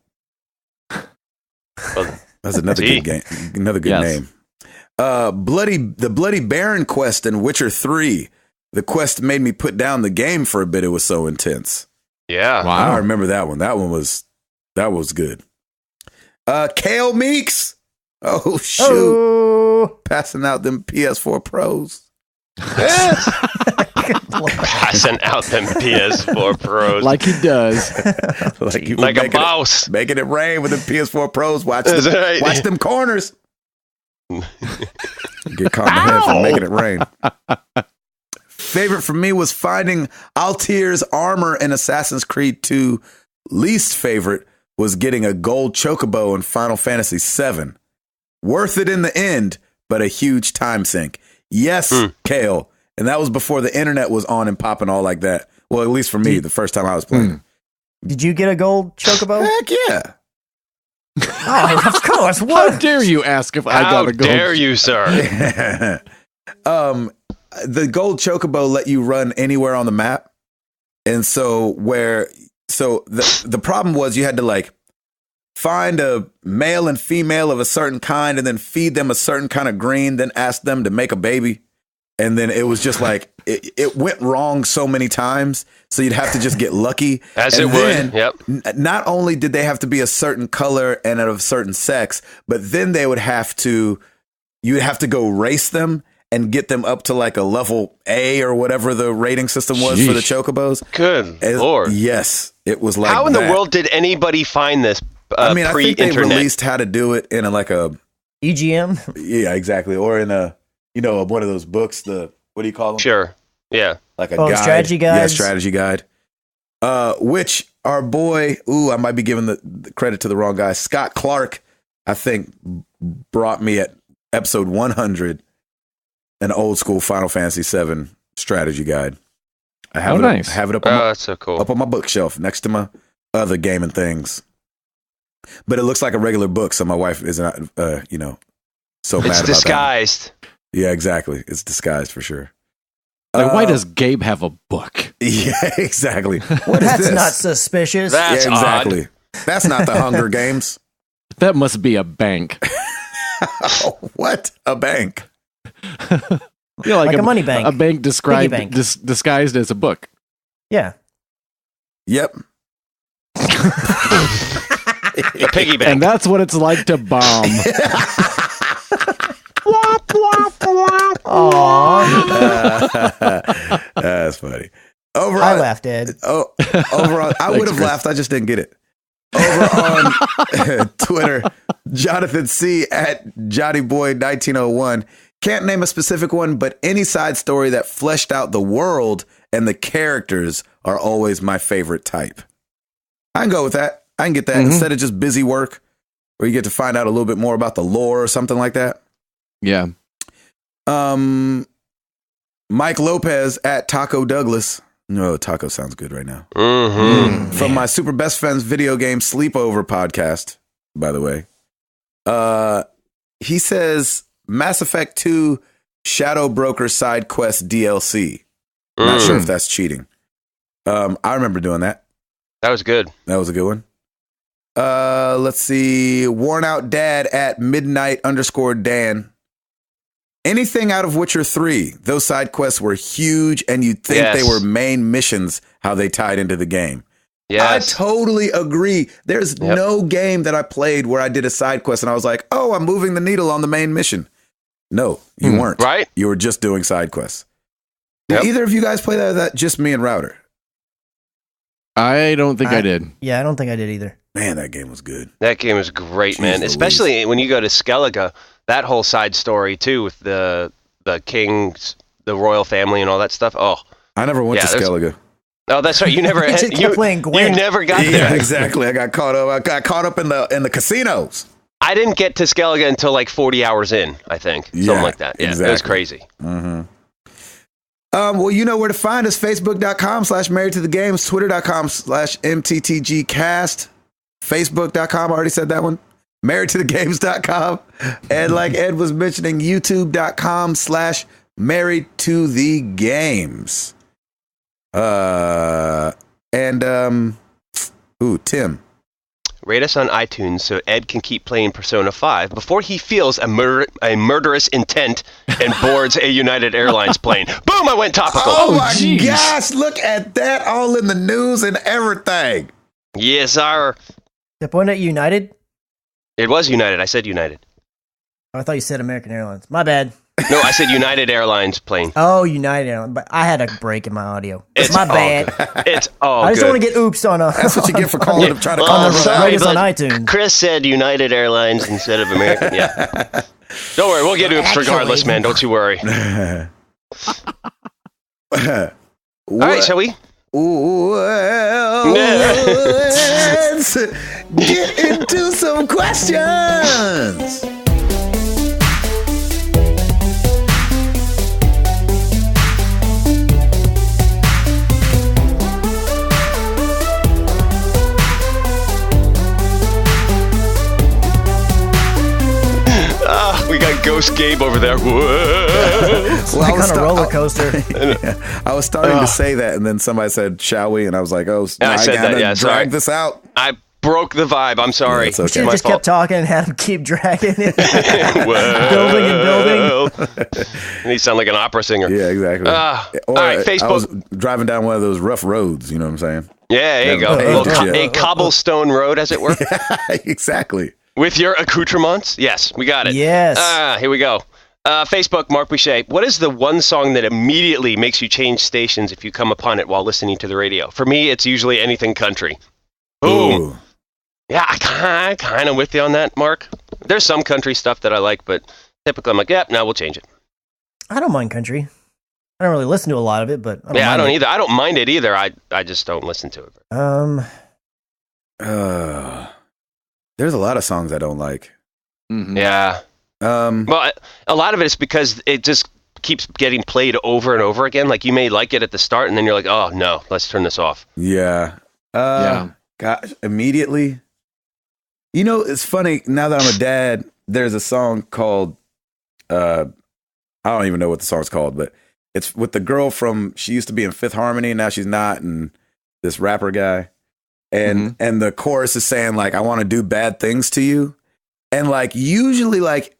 Well, that's another good game. Another good name. The Bloody Baron quest in Witcher 3. The quest made me put down the game for a bit. It was so intense. Yeah. Wow. I remember that one. That was good. Kale Meeks. Oh, shoot. Oh. Passing out them PS4 Pros. Passing out them PS4 Pros. Like he does. like a boss. Making it rain with the PS4 Pros. Watch them corners. Get caught in the head for making it rain. Favorite for me was finding Altair's armor in Assassin's Creed 2. Least favorite was getting a gold chocobo in Final Fantasy 7. Worth it in the end, but a huge time sink. Yes, Kale. And that was before the internet was on and popping all like that. Well, at least for me, the first time I was playing. Did you get a gold chocobo? Heck yeah. Oh, of course. What? How dare you ask if I got a gold? How dare you, sir? The gold chocobo let you run anywhere on the map. And so the problem was you had to like find a male and female of a certain kind and then feed them a certain kind of green, then ask them to make a baby. And then it was just like, it went wrong so many times. So you'd have to just get lucky. As and it then, would, yep. Not only did they have to be a certain color and of a certain sex, but then you'd have to go race them and get them up to like a level A or whatever the rating system was for the chocobos. Good Lord. Yes, it was like how in the world did anybody find this I think they pre-internet? released how to do it in a EGM? Yeah, exactly. Or in one of those books, what do you call them? Sure. Yeah. Like a guide. Strategy guide. Yeah, strategy guide. Which our boy, I might be giving the credit to the wrong guy. Scott Clark, I think, brought me at episode 100 an old school Final Fantasy VII strategy guide. I have have it up that's so cool. Up on my bookshelf next to my other gaming things. But it looks like a regular book, so my wife is not, so mad about that. It's disguised. Yeah, exactly. It's disguised for sure. Like, why does Gabe have a book? Yeah, exactly. That's not suspicious. That's exactly. odd. That's not the Hunger Games. That must be a bank. What? A bank? Like a money bank. A bank disguised as a book. Yeah. Yep. A piggy bank. And that's what it's like to bomb. That's funny. I laughed, Ed. Overall, I would have laughed. I just didn't get it. Over on Twitter, Jonathan C. at JohnnyBoy1901. Can't name a specific one, but any side story that fleshed out the world and the characters are always my favorite type. I can go with that. I can get that instead of just busy work where you get to find out a little bit more about the lore or something like that. Yeah. Mike Lopez at Taco Douglas. No, taco sounds good right now. From my Super Best Friends video game sleepover podcast, by the way. He says Mass Effect 2 Shadow Broker side quest DLC. Not sure if that's cheating. I remember doing that. That was good. That was a good one. Let's see. Worn Out Dad at midnight_Dan. Anything out of Witcher 3, those side quests were huge, and you'd think they were main missions, how they tied into the game. Yes. I totally agree. There's no game that I played where I did a side quest and I was like, oh, I'm moving the needle on the main mission. No, you weren't. Right? You were just doing side quests. Did either of you guys play that, or that just me and Router? I don't think I did. Yeah, I don't think I did either. Man, that game was good. That game was great, man. Especially when you go to Skellige, that whole side story too with the kings, the royal family, and all that stuff. Oh, I never went to Skellige. Oh, that's right. You never you never got there. Yeah, exactly. I got caught up. I got caught up in the casinos. I didn't get to Skellige until like 40 hours in, I think. Something like that. Yeah, exactly. It was crazy. Well, you know where to find us. Facebook.com/married to the games, Twitter.com/MTTGcast, Facebook.com. I already said that one. MarriedToTheGames.com. And like Ed was mentioning, YouTube.com/married to the games. Tim. Rate us on iTunes so Ed can keep playing Persona 5 before he feels a murderous intent and boards a United Airlines plane. Boom, I went topical. Oh my gosh, look at that. All in the news and everything. Yes, sir. The point at United? It was United. I said United. Oh, I thought you said American Airlines. My bad. No, I said United Airlines plane. Oh, United Airlines. But I had a break in my audio. It's my bad. It's all I just good. want to get oops on a... That's what you get for calling them, trying to call them. Rate us on iTunes. Chris said United Airlines instead of American. Yeah. Don't worry, we'll get oops regardless, man. Don't you worry. All right, shall we? Well, let's get into some questions. We got Ghost Gabe over there. It's like on a roller coaster. I was starting to say that, and then somebody said, "Shall we?" And I was like, "Oh, I said that. Yeah, drag this out." I broke the vibe. I'm sorry. Yeah, okay. You just kept talking and had him keep dragging it. Building and building. And he sound like an opera singer. Yeah, exactly. All right, Facebook. I was driving down one of those rough roads. You know what I'm saying? Yeah, there you go. A cobblestone road, as it were. Exactly. With your accoutrements? Yes, we got it. Yes. Here we go. Facebook, Mark Boucher. What is the one song that immediately makes you change stations if you come upon it while listening to the radio? For me, it's usually anything country. Boom. Ooh. Yeah, I kind of with you on that, Mark. There's some country stuff that I like, but typically I'm like, yep, now we'll change it. I don't mind country. I don't really listen to a lot of it, but I don't either. I don't mind it either. I just don't listen to it. There's a lot of songs I don't like. Mm-hmm. Yeah. Well, a lot of it is because it just keeps getting played over and over again. Like you may like it at the start, and then you're like, oh no, let's turn this off. Yeah. Gosh, immediately. You know, it's funny, now that I'm a dad, there's a song called, I don't even know what the song's called, but it's with the girl she used to be in Fifth Harmony, and now she's not, and this rapper guy. And the chorus is saying, like, I want to do bad things to you. And, like, usually, like,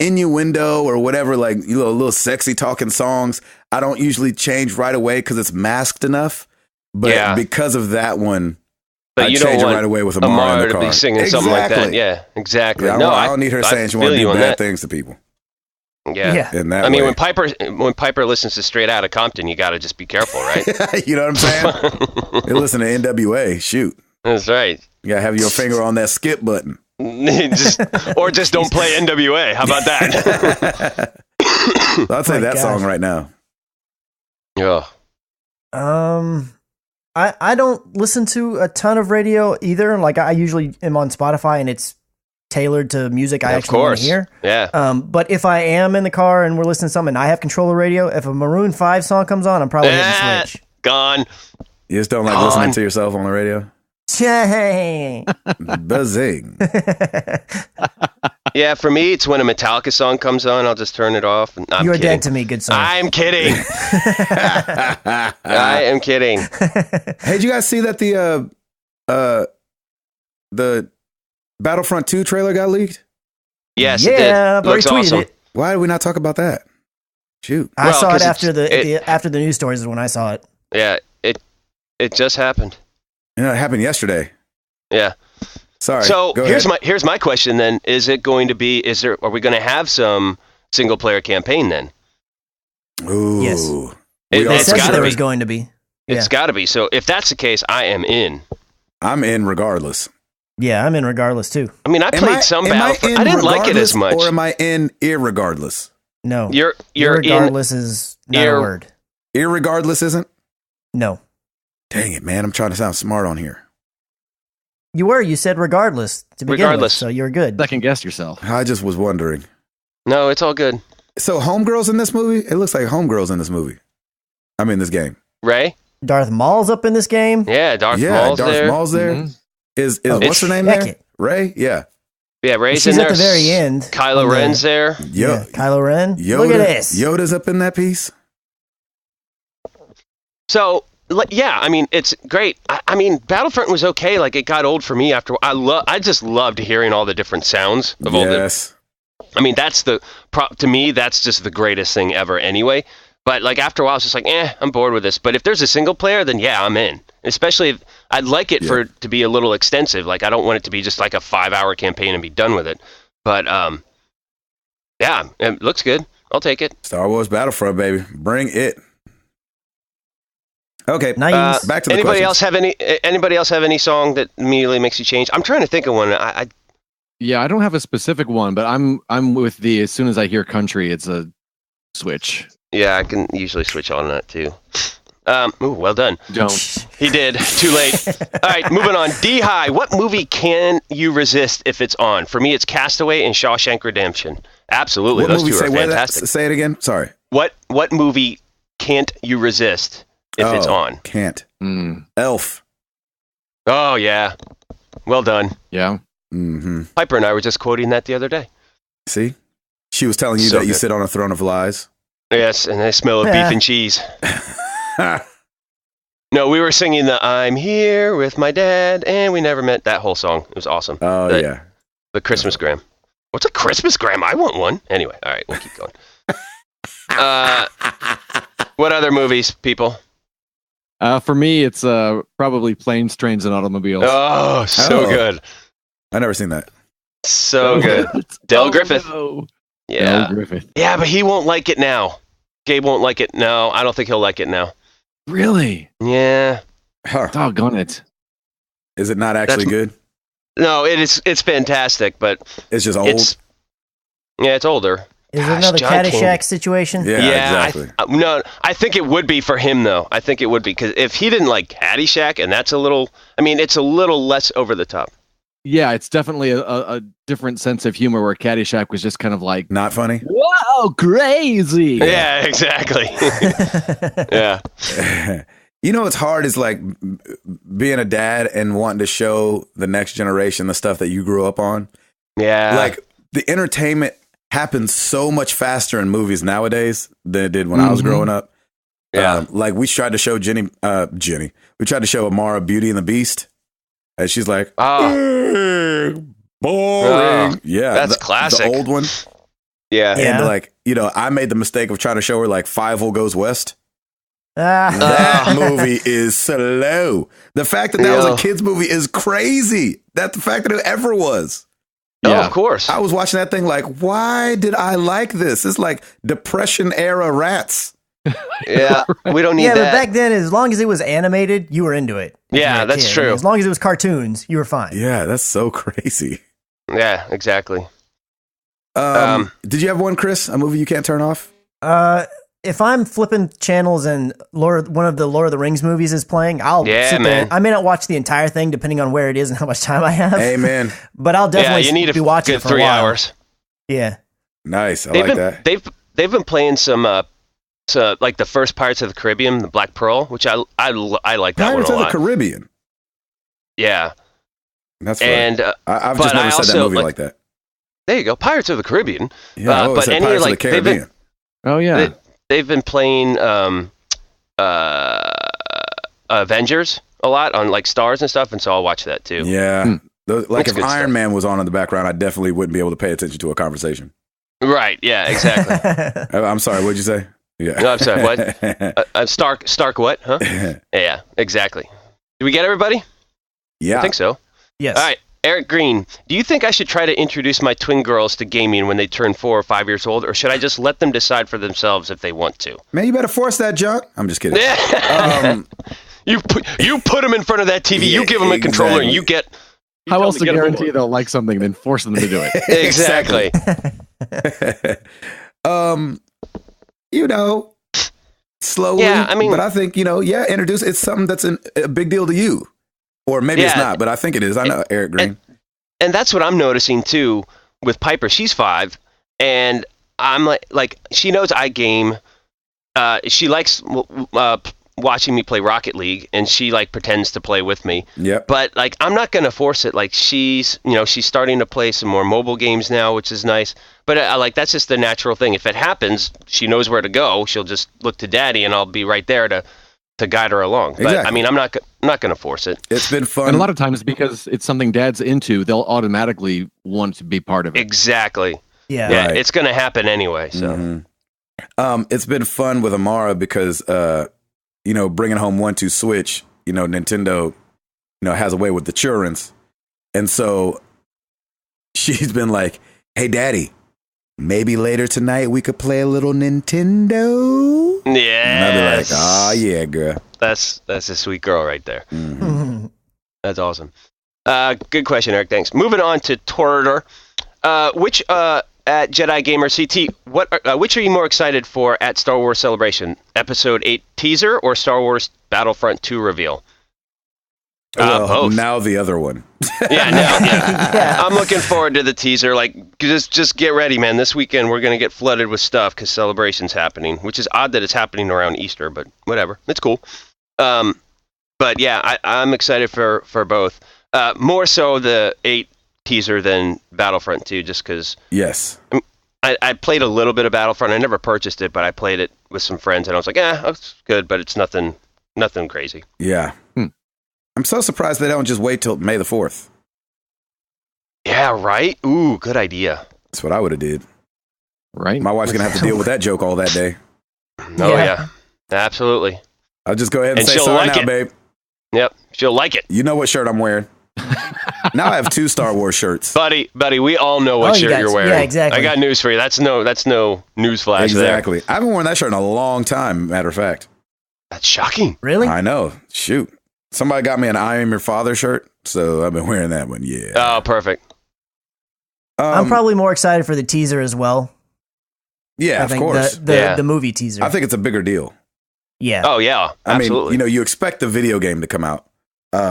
innuendo or whatever, like, you know, little sexy talking songs, I don't usually change right away because it's masked enough. But because of that one, but I you change don't it want right away with Amara in the to car. be singing something like that. Yeah, exactly. Yeah, I don't need her saying she wants to do bad things to people. Yeah. In that I mean, way. when Piper listens to Straight Outta Compton, you got to just be careful, right? You know what I'm saying? You listen to NWA. Shoot. That's right. You got to have your finger on that skip button. just don't play NWA. How about that? I'll say that song right now. Yeah. I don't listen to a ton of radio either. Like I usually am on Spotify and it's tailored to music I actually want to hear. Yeah. But if I am in the car and we're listening to something and I have control of radio, if a Maroon 5 song comes on, I'm probably hitting the switch. Gone. You just don't like listening to yourself on the radio? Buzzing. Yeah, for me, it's when a Metallica song comes on, I'll just turn it off. You're dead to me, good song. I'm kidding. I am kidding. Hey, did you guys see that the Battlefront 2 trailer got leaked? Yes, it did. I've already tweeted awesome. It. Why did we not talk about that? Shoot. I saw it after the news stories is when I saw it. Yeah, it just happened. You know, it happened yesterday. Yeah. Sorry. So here's my question then. Are we going to have some single player campaign then? Ooh. Yes. It's got to be. Going to be. It's got to be. So if that's the case, I am in. I'm in regardless. Yeah, I'm in regardless too. I mean, I played some Battlefront. I didn't like it as much. Or am I in irregardless? No. You're irregardless is not a word. Irregardless isn't? No. Dang it, man. I'm trying to sound smart on here. You said regardless to begin with, so you're good. Second guess yourself. I just was wondering. No, it's all good. So Homegirl's in this movie? It looks like Homegirl's in this movie. I mean, this game. Ray? Darth Maul's up in this game. Yeah, Darth Maul's there. Maul's there. Mm-hmm. Is what's her name there? Ray? Yeah. Yeah, Ray's She's in there. at the very end. Kylo Ren's there. Yeah, Kylo Ren. Look at this. Yoda's up in that piece. So, yeah, I mean, it's great. I mean, Battlefront was okay. Like, it got old for me after. I just loved hearing all the different sounds of all the. I mean, to me, that's just the greatest thing ever anyway. But, like, after a while, it's just like, I'm bored with this. But if there's a single player, then yeah, I'm in. Especially if I'd like it for it to be a little extensive. Like, I don't want it to be just like a 5-hour campaign and be done with it. But, yeah, it looks good. I'll take it. Star Wars Battlefront, baby. Bring it. Okay, nice. Back to the anybody questions. Anybody else have any song that immediately makes you change? I'm trying to think of one. Yeah, I don't have a specific one, but I'm with the. As soon as I hear country, it's a switch. Yeah, I can usually switch on that too. Ooh, well done. Don't. He did. Too late. All right, moving on. D-High, what movie can you resist if it's on? For me, it's Castaway and Shawshank Redemption. Absolutely, what those movie, two are fantastic. Say it again. Sorry. What movie can't you resist if it's on? Can't. Elf. Oh, yeah. Well done. Yeah. Mm-hmm. Piper and I were just quoting that the other day. See? She was telling you that you sit on a throne of lies. Yes, and I smell of beef and cheese. No, we were singing the I'm here with my dad, and we never met that whole song. It was awesome. Oh, yeah. The Christmas gram. What's a Christmas gram? I want one. Anyway, all right, we'll keep going. What other movies, people? For me, it's probably Planes, Trains, and Automobiles. Oh, so good. I've never seen that. So good. Del Griffith. No. Yeah. Del Griffith. Yeah, but he won't like it now. Gabe won't like it. No, I don't think he'll like it now. Really? Yeah. Huh. Doggone it. Is it not actually good? No, it's fantastic, but it's just old. It's older. Is it another Caddyshack situation? Yeah, exactly. I think it would be for him though. I think it would be because if he didn't like Caddyshack, and that's it's a little less over the top. Yeah, it's definitely a different sense of humor where Caddyshack was just kind of like not funny. Wow, crazy. Yeah, exactly. Yeah. You know what's hard is like being a dad and wanting to show the next generation the stuff that you grew up on. Yeah. Like the entertainment happens so much faster in movies nowadays than it did when I was growing up. Yeah. Like we tried to show Jenny. We tried to show Amara Beauty and the Beast. And she's like, boring. Yeah. That's classic. The old one. Yeah. And like, I made the mistake of trying to show her like Fievel Goes West. That movie is slow. The fact that was a kid's movie is crazy. That's the fact that it ever was. Oh, of course. I was watching that thing like, why did I like this? It's like Depression era Rats. Yeah, we don't need that. Yeah, but back then, as long as it was animated, you were into it. Yeah, that's true. As long as it was cartoons, you were fine. Yeah, that's so crazy. Yeah, exactly. Did you have one, Chris? A movie you can't turn off? If I'm flipping channels and one of the Lord of the Rings movies is playing, I'll sit there. I may not watch the entire thing depending on where it is and how much time I have. Amen. But I'll definitely be watching it for 3 a while. hours. Yeah. Nice. I like that. They've been playing some like the first Pirates of the Caribbean, the Black Pearl, which I like that Pirates one a lot. Pirates of the Caribbean. Yeah. That's right. And I've just never said that movie like that. There you go, Pirates of the Caribbean. Yeah, but any Pirates of the Caribbean. They've been playing Avengers a lot on like Stars and stuff, and so I'll watch that too. Yeah. Like if Iron Man was on in the background, I definitely wouldn't be able to pay attention to a conversation. Right. Yeah. Exactly. I'm sorry. What'd you say? Yeah. No, I'm sorry. What? Stark. What? Huh? Yeah. Exactly. Did we get everybody? Yeah. I think so. Yes. All right. Eric Green, do you think I should try to introduce my twin girls to gaming when they turn 4 or 5 years old, or should I just let them decide for themselves if they want to? Man, you better force that junk. I'm just kidding. You put them in front of that TV. You give them a controller, and you get. How else to guarantee they'll like something than force them to do it? Exactly. Slowly. Yeah, I mean, but I think introduce. It's something that's a big deal to you. Or maybe it's not, but I think it is. I know Eric Green. And that's what I'm noticing, too, with Piper. She's 5, and I'm like she knows I game. She likes watching me play Rocket League, and she like pretends to play with me. Yeah. But like I'm not gonna force it. Like she's starting to play some more mobile games now, which is nice. But like that's just the natural thing. If it happens, she knows where to go. She'll just look to Daddy, and I'll be right there to guide her along. But exactly. I mean, I'm not gonna force it. It's been fun. And a lot of times because it's something Dad's into, they'll automatically want to be part of it. Exactly. Yeah. Yeah. Right. It's gonna happen anyway. So. It's been fun with Amara because, bringing home 1-2 Switch, Nintendo, has a way with the children's. And so she's been like, hey, Daddy, maybe later tonight we could play a little Nintendo. Yeah. And I'll be like, oh, yeah, girl. That's a sweet girl right there. Mm-hmm. That's awesome. Good question, Eric. Thanks. Moving on to Torter. Which at Jedi Gamer CT, which are you more excited for at Star Wars Celebration? Episode 8 teaser or Star Wars Battlefront 2 reveal? Both. Now the other one. Yeah. I'm looking forward to the teaser. Like, just get ready, man. This weekend we're gonna get flooded with stuff because Celebration's happening, which is odd that it's happening around Easter, but whatever, it's cool. But yeah, I'm excited for both. More so the 8 teaser than Battlefront 2, just because. Yes. I played a little bit of Battlefront. I never purchased it, but I played it with some friends, and I was like, it's good, but it's nothing crazy. Yeah. I'm so surprised they don't just wait till May the 4th. Yeah, right? Ooh, good idea. That's what I would have did. Right. My wife's going to have to deal with that joke all that day. Oh, yeah. Absolutely. I'll just go ahead and say she'll sorry like now, it. babe. Yep, she'll like it. You know what shirt I'm wearing. Now I have 2 Star Wars shirts. Buddy, we all know what shirt you're wearing. Yeah, exactly. I got news for you. That's no news flash Exactly. there. I haven't worn that shirt in a long time, matter of fact. That's shocking. Really? I know. Shoot. Somebody got me an I Am Your Father shirt, so I've been wearing that one. Yeah. Oh, perfect. I'm probably more excited for the teaser as well. Yeah, of course. The movie teaser. I think it's a bigger deal. Yeah. Oh, yeah. Absolutely. I mean, you expect the video game to come out.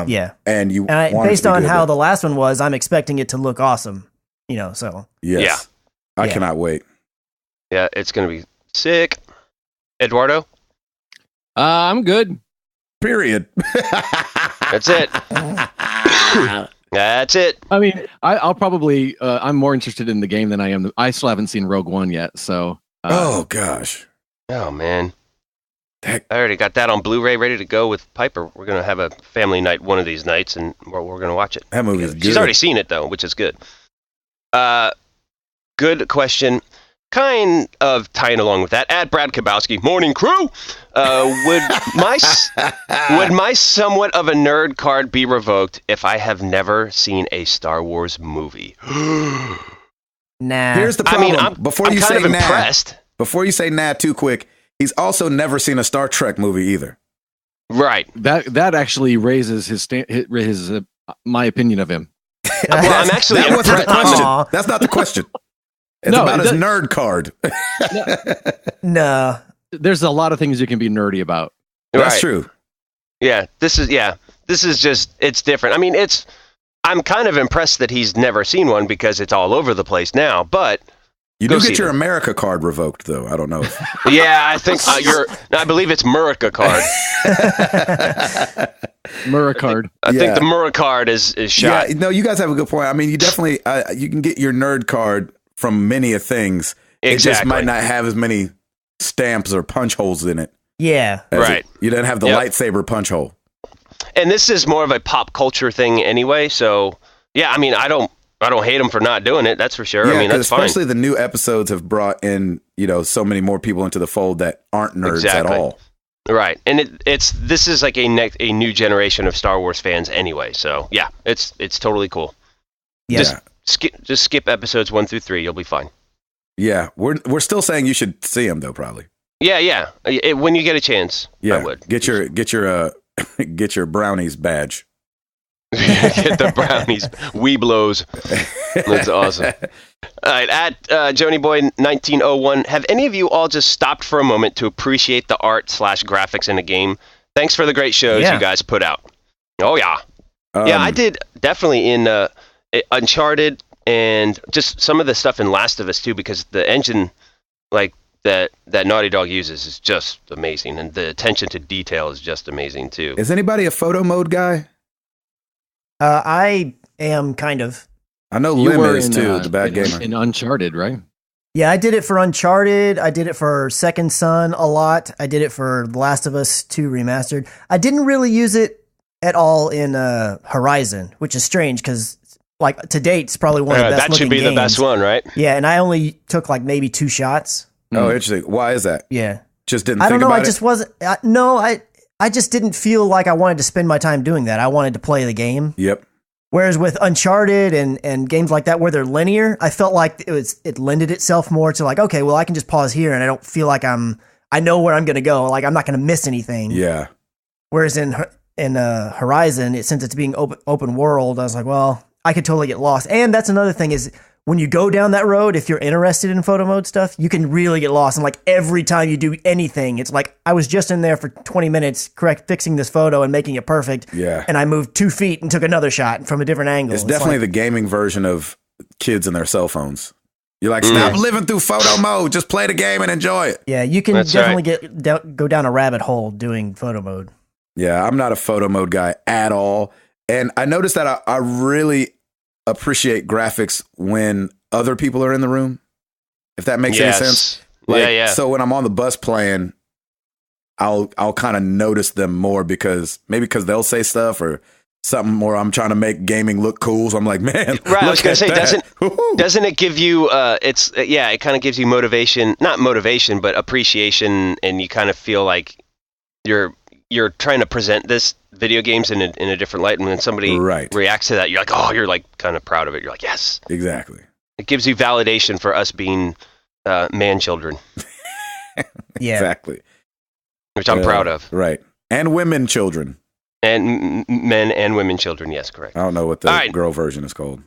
Yeah. And you and want based it to be on good, how but- the last one was, I'm expecting it to look awesome. So. Yes. Yeah. I cannot wait. Yeah, it's going to be sick. Eduardo? I'm good. Period. That's it. That's it. I mean, I'll probably, I'm more interested in the game than I am. I still haven't seen Rogue One yet, so. Oh, gosh. Oh, man. Heck. I already got that on Blu-ray ready to go with Piper. We're going to have a family night one of these nights, and we're going to watch it. That movie is good. She's already seen it, though, which is good. Good question. Kind of tying along with that, at Brad Kabowski, morning crew. Would my somewhat of a nerd card be revoked if I have never seen a Star Wars movie? Nah. Here's the problem. I'm before kind you say of impressed. Before you say nah too quick, he's also never seen a Star Trek movie either. Right. That actually raises his my opinion of him. Well, I'm actually That wasn't the impressed. question. Aw. That's not the question. It's No, about it his does- nerd card. No. There's a lot of things you can be nerdy about. That's Right. true. Yeah, this is just, it's different. I mean, I'm kind of impressed that he's never seen one because it's all over the place now, but You Go do see get your them. America card revoked, though. I don't know. yeah, I think I believe it's Murica card. Murricard. I think Yeah. the Murica card is shot. Yeah, no, you guys have a good point. I mean, you definitely you can get your nerd card from many of things. It just Exactly. might not have as many stamps or punch holes in it. Yeah. as Right. You don't have the Yep. lightsaber punch hole. And this is more of a pop culture thing anyway, so yeah, I mean, I don't hate him for not doing it, that's for sure. I mean, that's fine. Especially the new episodes have brought in, so many more people into the fold that aren't nerds Exactly. at all. Right. And this is like a new generation of Star Wars fans anyway, so yeah, it's totally cool. Yeah. Just skip episodes 1 through 3, you'll be fine. Yeah, we're still saying you should see them though, probably. Yeah. When you get a chance, Yeah, I would. get your get your brownies badge. Get the brownies. Weeblos. That's awesome. All right, at JonyBoy1901, have any of you all just stopped for a moment to appreciate the art / graphics in a game? Thanks for the great shows Yeah. you guys put out. Oh, yeah. Yeah, I did definitely in Uncharted and just some of the stuff in Last of Us, too, because the engine like that Naughty Dog uses is just amazing, and the attention to detail is just amazing too. Is anybody a photo mode guy? I am kind of. I know Lim is too, the bad gamer. In Uncharted, right? Yeah, I did it for Uncharted. I did it for Second Son a lot. I did it for The Last of Us 2 Remastered. I didn't really use it at all in Horizon, which is strange because, like, to date, it's probably one of the best. That should be games. The best one, right? Yeah, and I only took like maybe 2 shots. Oh, interesting. Why is that? Yeah, just didn't. I don't know. I just wasn't. I just didn't feel like I wanted to spend my time doing that. I wanted to play the game. Yep. Whereas with Uncharted and games like that where they're linear, I felt like it lended itself more to like, okay, well, I can just pause here and I don't feel like I know where I'm going to go. Like I'm not going to miss anything. Yeah. Whereas in Horizon, since it's being open world, I was like, well, I could totally get lost. And that's another thing is when you go down that road, if you're interested in photo mode stuff, you can really get lost. And like every time you do anything, it's like I was just in there for 20 minutes, fixing this photo and making it perfect. Yeah. And I moved 2 feet and took another shot from a different angle. It's definitely the gaming version of kids and their cell phones. You're like, stop living through photo mode. Just play the game and enjoy it. Yeah, you can definitely go down a rabbit hole doing photo mode. Yeah, I'm not a photo mode guy at all. And I noticed that I really appreciate graphics when other people are in the room, if that makes any sense. Like, yeah. So when I'm on the bus playing, I'll kind of notice them more because they'll say stuff or something, or I'm trying to make gaming look cool. So I'm like, man, right. I was going to say, doesn't it give you? It kind of gives you motivation, not motivation, but appreciation, and you kind of feel like you're trying to present this video games in a different light, and when somebody reacts to that, you're like, oh, you're like kind of proud of it. You're like, yes, exactly. It gives you validation for us being man children. Yeah, exactly. Which I'm proud of. Right, and women children, and men and women children. Yes, correct. I don't know what the girl version is called.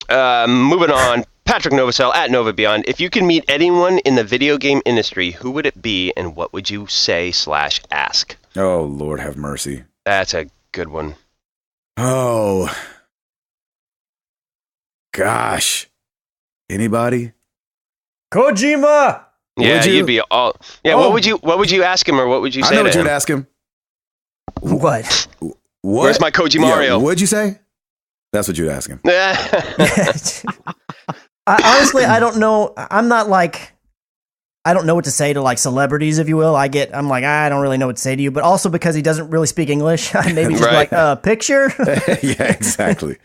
Moving on, Patrick Novacell at Nova Beyond. If you can meet anyone in the video game industry, who would it be, and what would you say / ask? Oh, Lord have mercy. That's a good one. Oh, gosh. Anybody? Kojima! Yeah, you'd be all... Yeah, what would you ask him, or what would you say to him? I know what you'd ask him. What? Where's my Koji Mario? Yeah, what'd you say? That's what you'd ask him. Honestly, I don't know. I'm not like... I don't know what to say to like celebrities, if you will. I'm like, I don't really know what to say to you, but also because he doesn't really speak English, maybe just like picture. Yeah, exactly.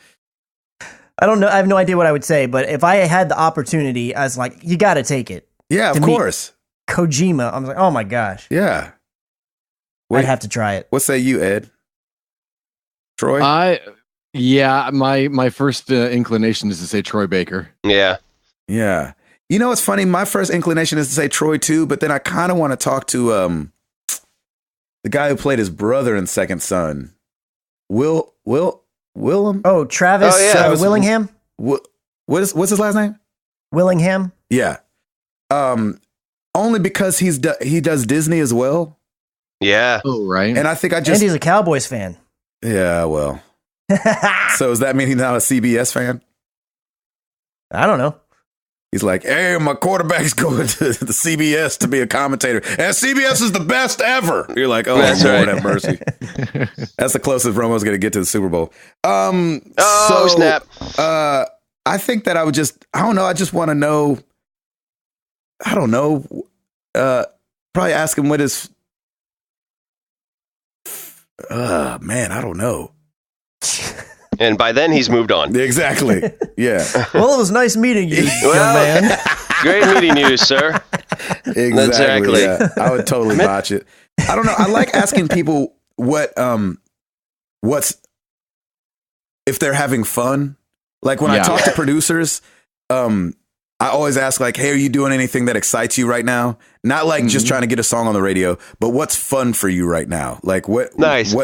I don't know. I have no idea what I would say, but if I had the opportunity, I was like, you got to take it. Yeah, of course. Kojima. I'm like, oh my gosh. Yeah. I'd have to try it. What say you, Ed? Troy? My first inclination is to say Troy Baker. Yeah. Yeah. You know what's funny? My first inclination is to say Troy too, but then I kind of want to talk to the guy who played his brother in Second Son, Willem. Oh, Travis Willingham. What's his last name? Willingham. Yeah. Only because he does Disney as well. Yeah. Oh, right. And I think and he's a Cowboys fan. Yeah. Well. So does that mean he's not a CBS fan? I don't know. He's like, hey, my quarterback's going to the CBS to be a commentator. And CBS is the best ever. You're like, oh, That's Lord right. have mercy. That's the closest Romo's going to get to the Super Bowl. Snap. I think that I just want to know, probably ask him what his, man, I don't know. And by then, he's moved on. Exactly. Yeah. Well, it was nice meeting you, young man. Great meeting you, sir. Exactly. Yeah. I would totally botch it. I don't know. I like asking people what's if they're having fun. Like when I talk to producers, I always ask like, hey, are you doing anything that excites you right now? Not like just trying to get a song on the radio, but what's fun for you right now? Like what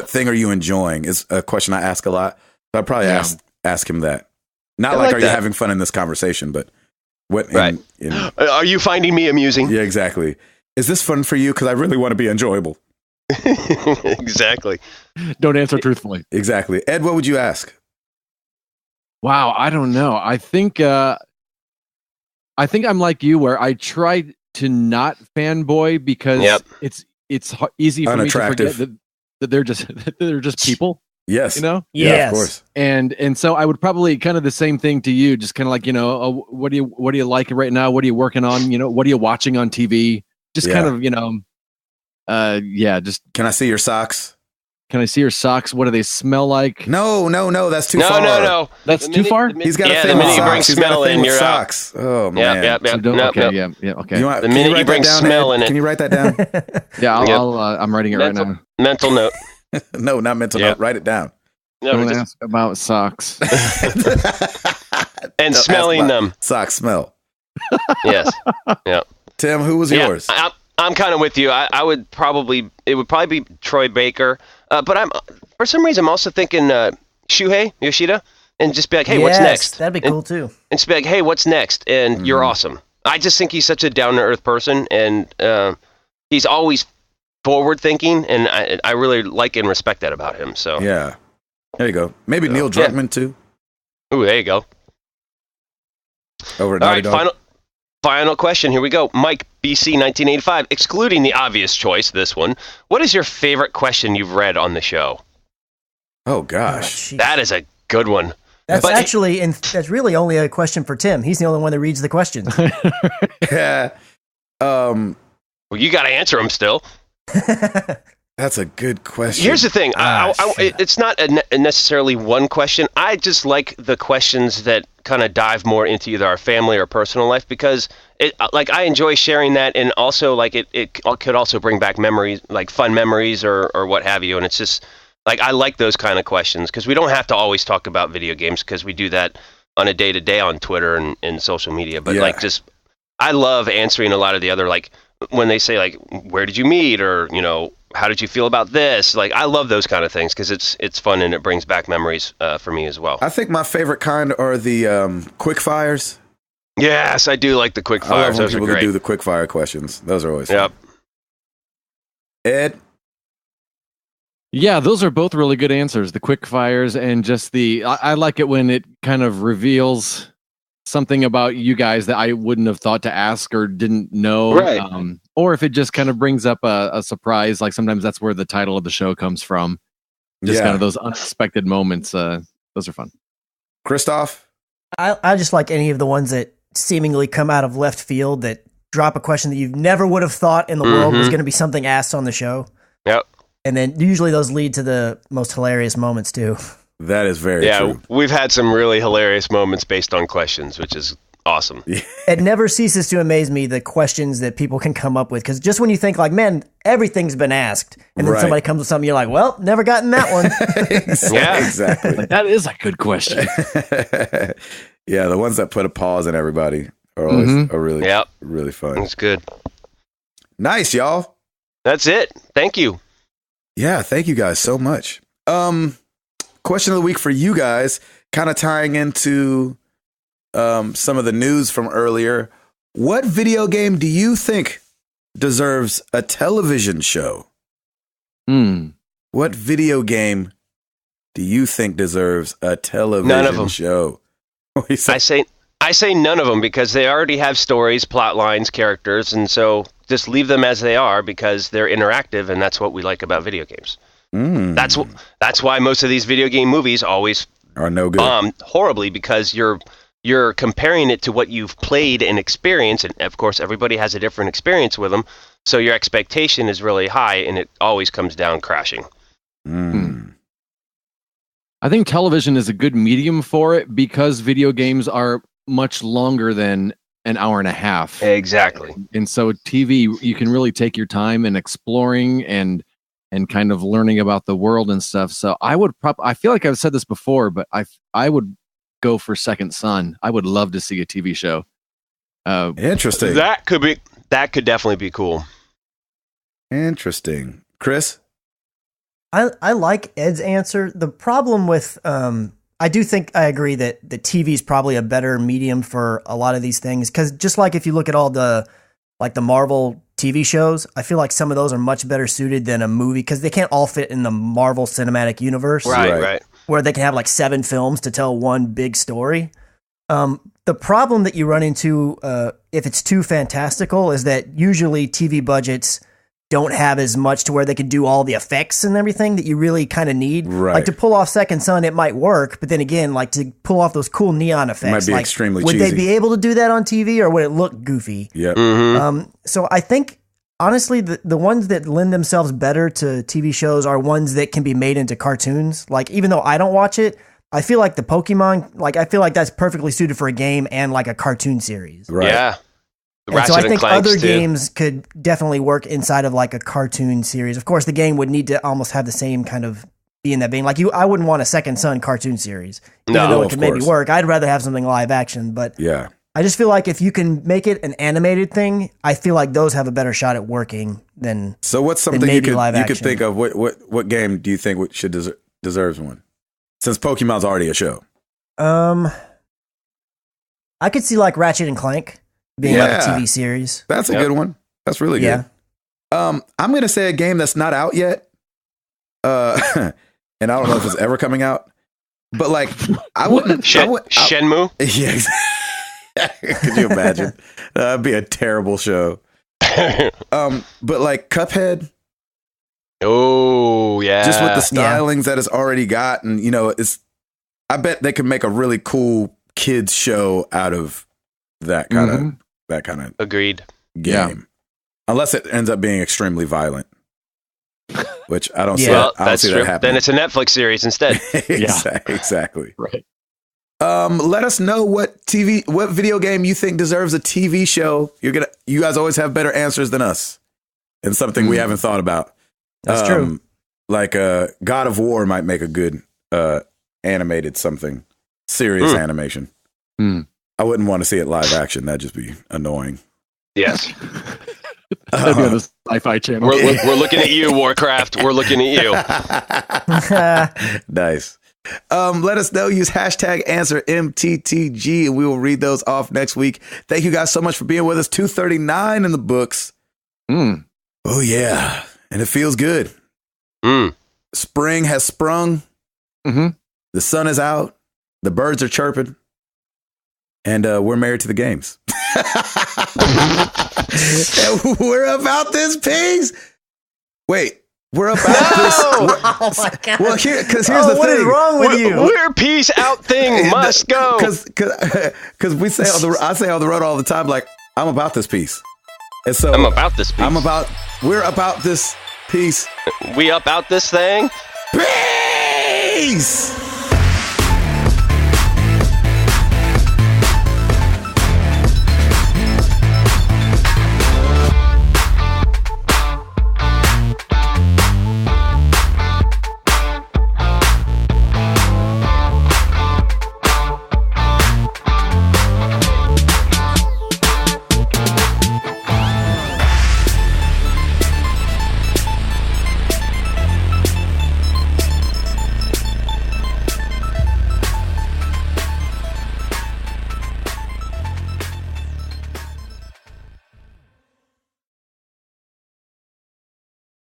thing are you enjoying is a question I ask a lot. So I'd probably ask him that. Not like are you having fun in this conversation, but what? Right. Are you finding me amusing? Yeah, exactly. Is this fun for you? Because I really want to be enjoyable. Exactly. Don't answer truthfully. Exactly. Ed, what would you ask? Wow, I don't know. I think I'm like you, where I try to not fanboy because it's easy for me to forget that they're just people. Yes. You know? Yeah, of course. And so I would probably kind of the same thing to you, just kind of like, what do you like right now? What are you working on? What are you watching on TV? Just kind of, just. Can I see your socks? Can I see your socks? What do they smell like? No, that's too far. No. That's too far? He's got a thing the minute with you bring socks. smell in, you're socks. Oh, man. Yep. Okay. The minute you bring smell in it. Can you write that down? Yeah, I'm writing it right now. Mental note. No, not mental note. Write it down. No, don't ask about socks. And smelling them. Socks smell. Yes. Yeah. Tim, who was yours? I'm kind of with you. It would probably be Troy Baker. But for some reason I'm also thinking Shuhei Yoshida, and just be like, hey, what's next? That'd be cool too. And just be like, hey, what's next? And you're awesome. I just think he's such a down to earth person, and he's always forward thinking, and I really like and respect that about him. So yeah, there you go. Maybe Neil Druckmann too. Ooh, there you go. Over at All Naughty Dog. Final question. Here we go. Mike BC 1985, excluding the obvious choice, this one. What is your favorite question you've read on the show? Oh gosh, that is a good one. That's that's really only a question for Tim. He's the only one that reads the questions. Yeah. Well, you got to answer them still. That's a good question. Here's the thing. It's not necessarily one question. I just like the questions that kind of dive more into either our family or personal life, because I enjoy sharing that, and also it could also bring back memories, like fun memories or what have you. And it's just I like those kind of questions, because we don't have to always talk about video games, because we do that on a day-to-day on Twitter and social media. But I love answering a lot of the other, when they say where did you meet, or how did you feel about this? I love those kind of things, because it's fun and it brings back memories for me as well. I think my favorite kind are the quick fires. Yes, I do like the quick fires. I love when people do the quick fire questions. Those are always fun. Yep. Ed? Yeah, those are both really good answers. The quick fires and just I like it when it kind of reveals something about you guys that I wouldn't have thought to ask or didn't know. Right. Or if it just kind of brings up a surprise, sometimes that's where the title of the show comes from. Just kind of those unexpected moments. Those are fun. Christoph? I just like any of the ones that seemingly come out of left field, that drop a question that you never would have thought in the world was going to be something asked on the show. Yep. And then usually those lead to the most hilarious moments too. That is very true. We've had some really hilarious moments based on questions, which is awesome. It never ceases to amaze me, the questions that people can come up with, because just when you think man, everything's been asked, and then somebody comes with something, you're like, well, never gotten that one. Exactly. That is a good question. Yeah, the ones that put a pause in everybody are always really fun. That's good. Nice, y'all. That's it. Thank you. Yeah, thank you guys so much. Question of the week for you guys, kind of tying into some of the news from earlier. What video game do you think deserves a television show? What video game do you think deserves a television show? I say none of them, because they already have stories, plot lines, characters, and so just leave them as they are, because they're interactive, and that's what we like about video games. That's why most of these video game movies always are no good, bomb horribly, because you're comparing it to what you've played and experienced, and of course everybody has a different experience with them, so your expectation is really high, and it always comes down crashing. I think television is a good medium for it, because video games are much longer than an hour and a half. Exactly. And so TV, you can really take your time in exploring and kind of learning about the world and stuff. So I would I feel like I've said this before, but I would go for Second Son. I would love to see a TV show. Interesting. That could definitely be cool. Interesting. Chris? I like Ed's answer. The problem with I do think I agree that the TV is probably a better medium for a lot of these things, because just like if you look at all the Marvel TV shows, I feel like some of those are much better suited than a movie, because they can't all fit in the Marvel Cinematic Universe. Right. Where they can have 7 films to tell one big story. the problem that you run into if it's too fantastical is that usually TV budgets don't have as much to where they can do all the effects and everything that you really kind of need. Right. Like to pull off Second Son, it might work, but then again, like to pull off those cool neon effects, it might be like, extremely would cheesy. they be able to do that on TV or would it look goofy? Yep. Mm-hmm. So I think honestly, the ones that lend themselves better to TV shows are ones that can be made into cartoons. Like even though I don't watch it, I feel like the Pokemon, like I feel like that's perfectly suited for a game and like a cartoon series. Right. Yeah. And so I think Clanks, other too. games could definitely work inside of like a cartoon series. Of course, the game would need to almost have the same kind of be in that vein. Like I wouldn't want a Second Son cartoon series, even though it could maybe work. I'd rather have something live action. But Yeah. I just feel like if you can make it an animated thing, I feel like those have a better shot at working than. So what's something you could think of? What game do you think deserves one? Since Pokemon's already a show. I could see like Ratchet and Clank being like a TV series. That's a good one. That's really good. I'm gonna say a game that's not out yet. And I don't know if it's ever coming out. But like I wouldn't Shenmue? Yeah. Could you imagine? That'd be a terrible show. But like Cuphead. Oh yeah. Just with the stylings that it's already got, and I bet they could make a really cool kids show out of that kind of agreed game. Yeah. Unless it ends up being extremely violent. Which I don't see. Well, I don't see that happening. Then it's a Netflix series instead. Exactly. Right. Let us know what video game you think deserves a TV show. You guys always have better answers than us, and something we haven't thought about. That's true. Like God of War might make a good animated something, serious animation. I wouldn't want to see it live action. That'd just be annoying. Yes. That'd be on the Sci-Fi Channel. We're looking at you, Warcraft. We're looking at you. Nice. Let us know. Use #AnswerMTTG, and we will read those off next week. Thank you guys so much for being with us. 239 in the books. Oh, yeah. And it feels good. Spring has sprung. The sun is out. The birds are chirping. And we're married to the games. And we're about this piece. Wait, we're about this. Oh my God. Well, here's the thing. What is wrong with you? We're peace out thing must go. Because I say on the road all the time, like, I'm about this piece. And so I'm about this piece. We're about this piece. We about this thing. Peace!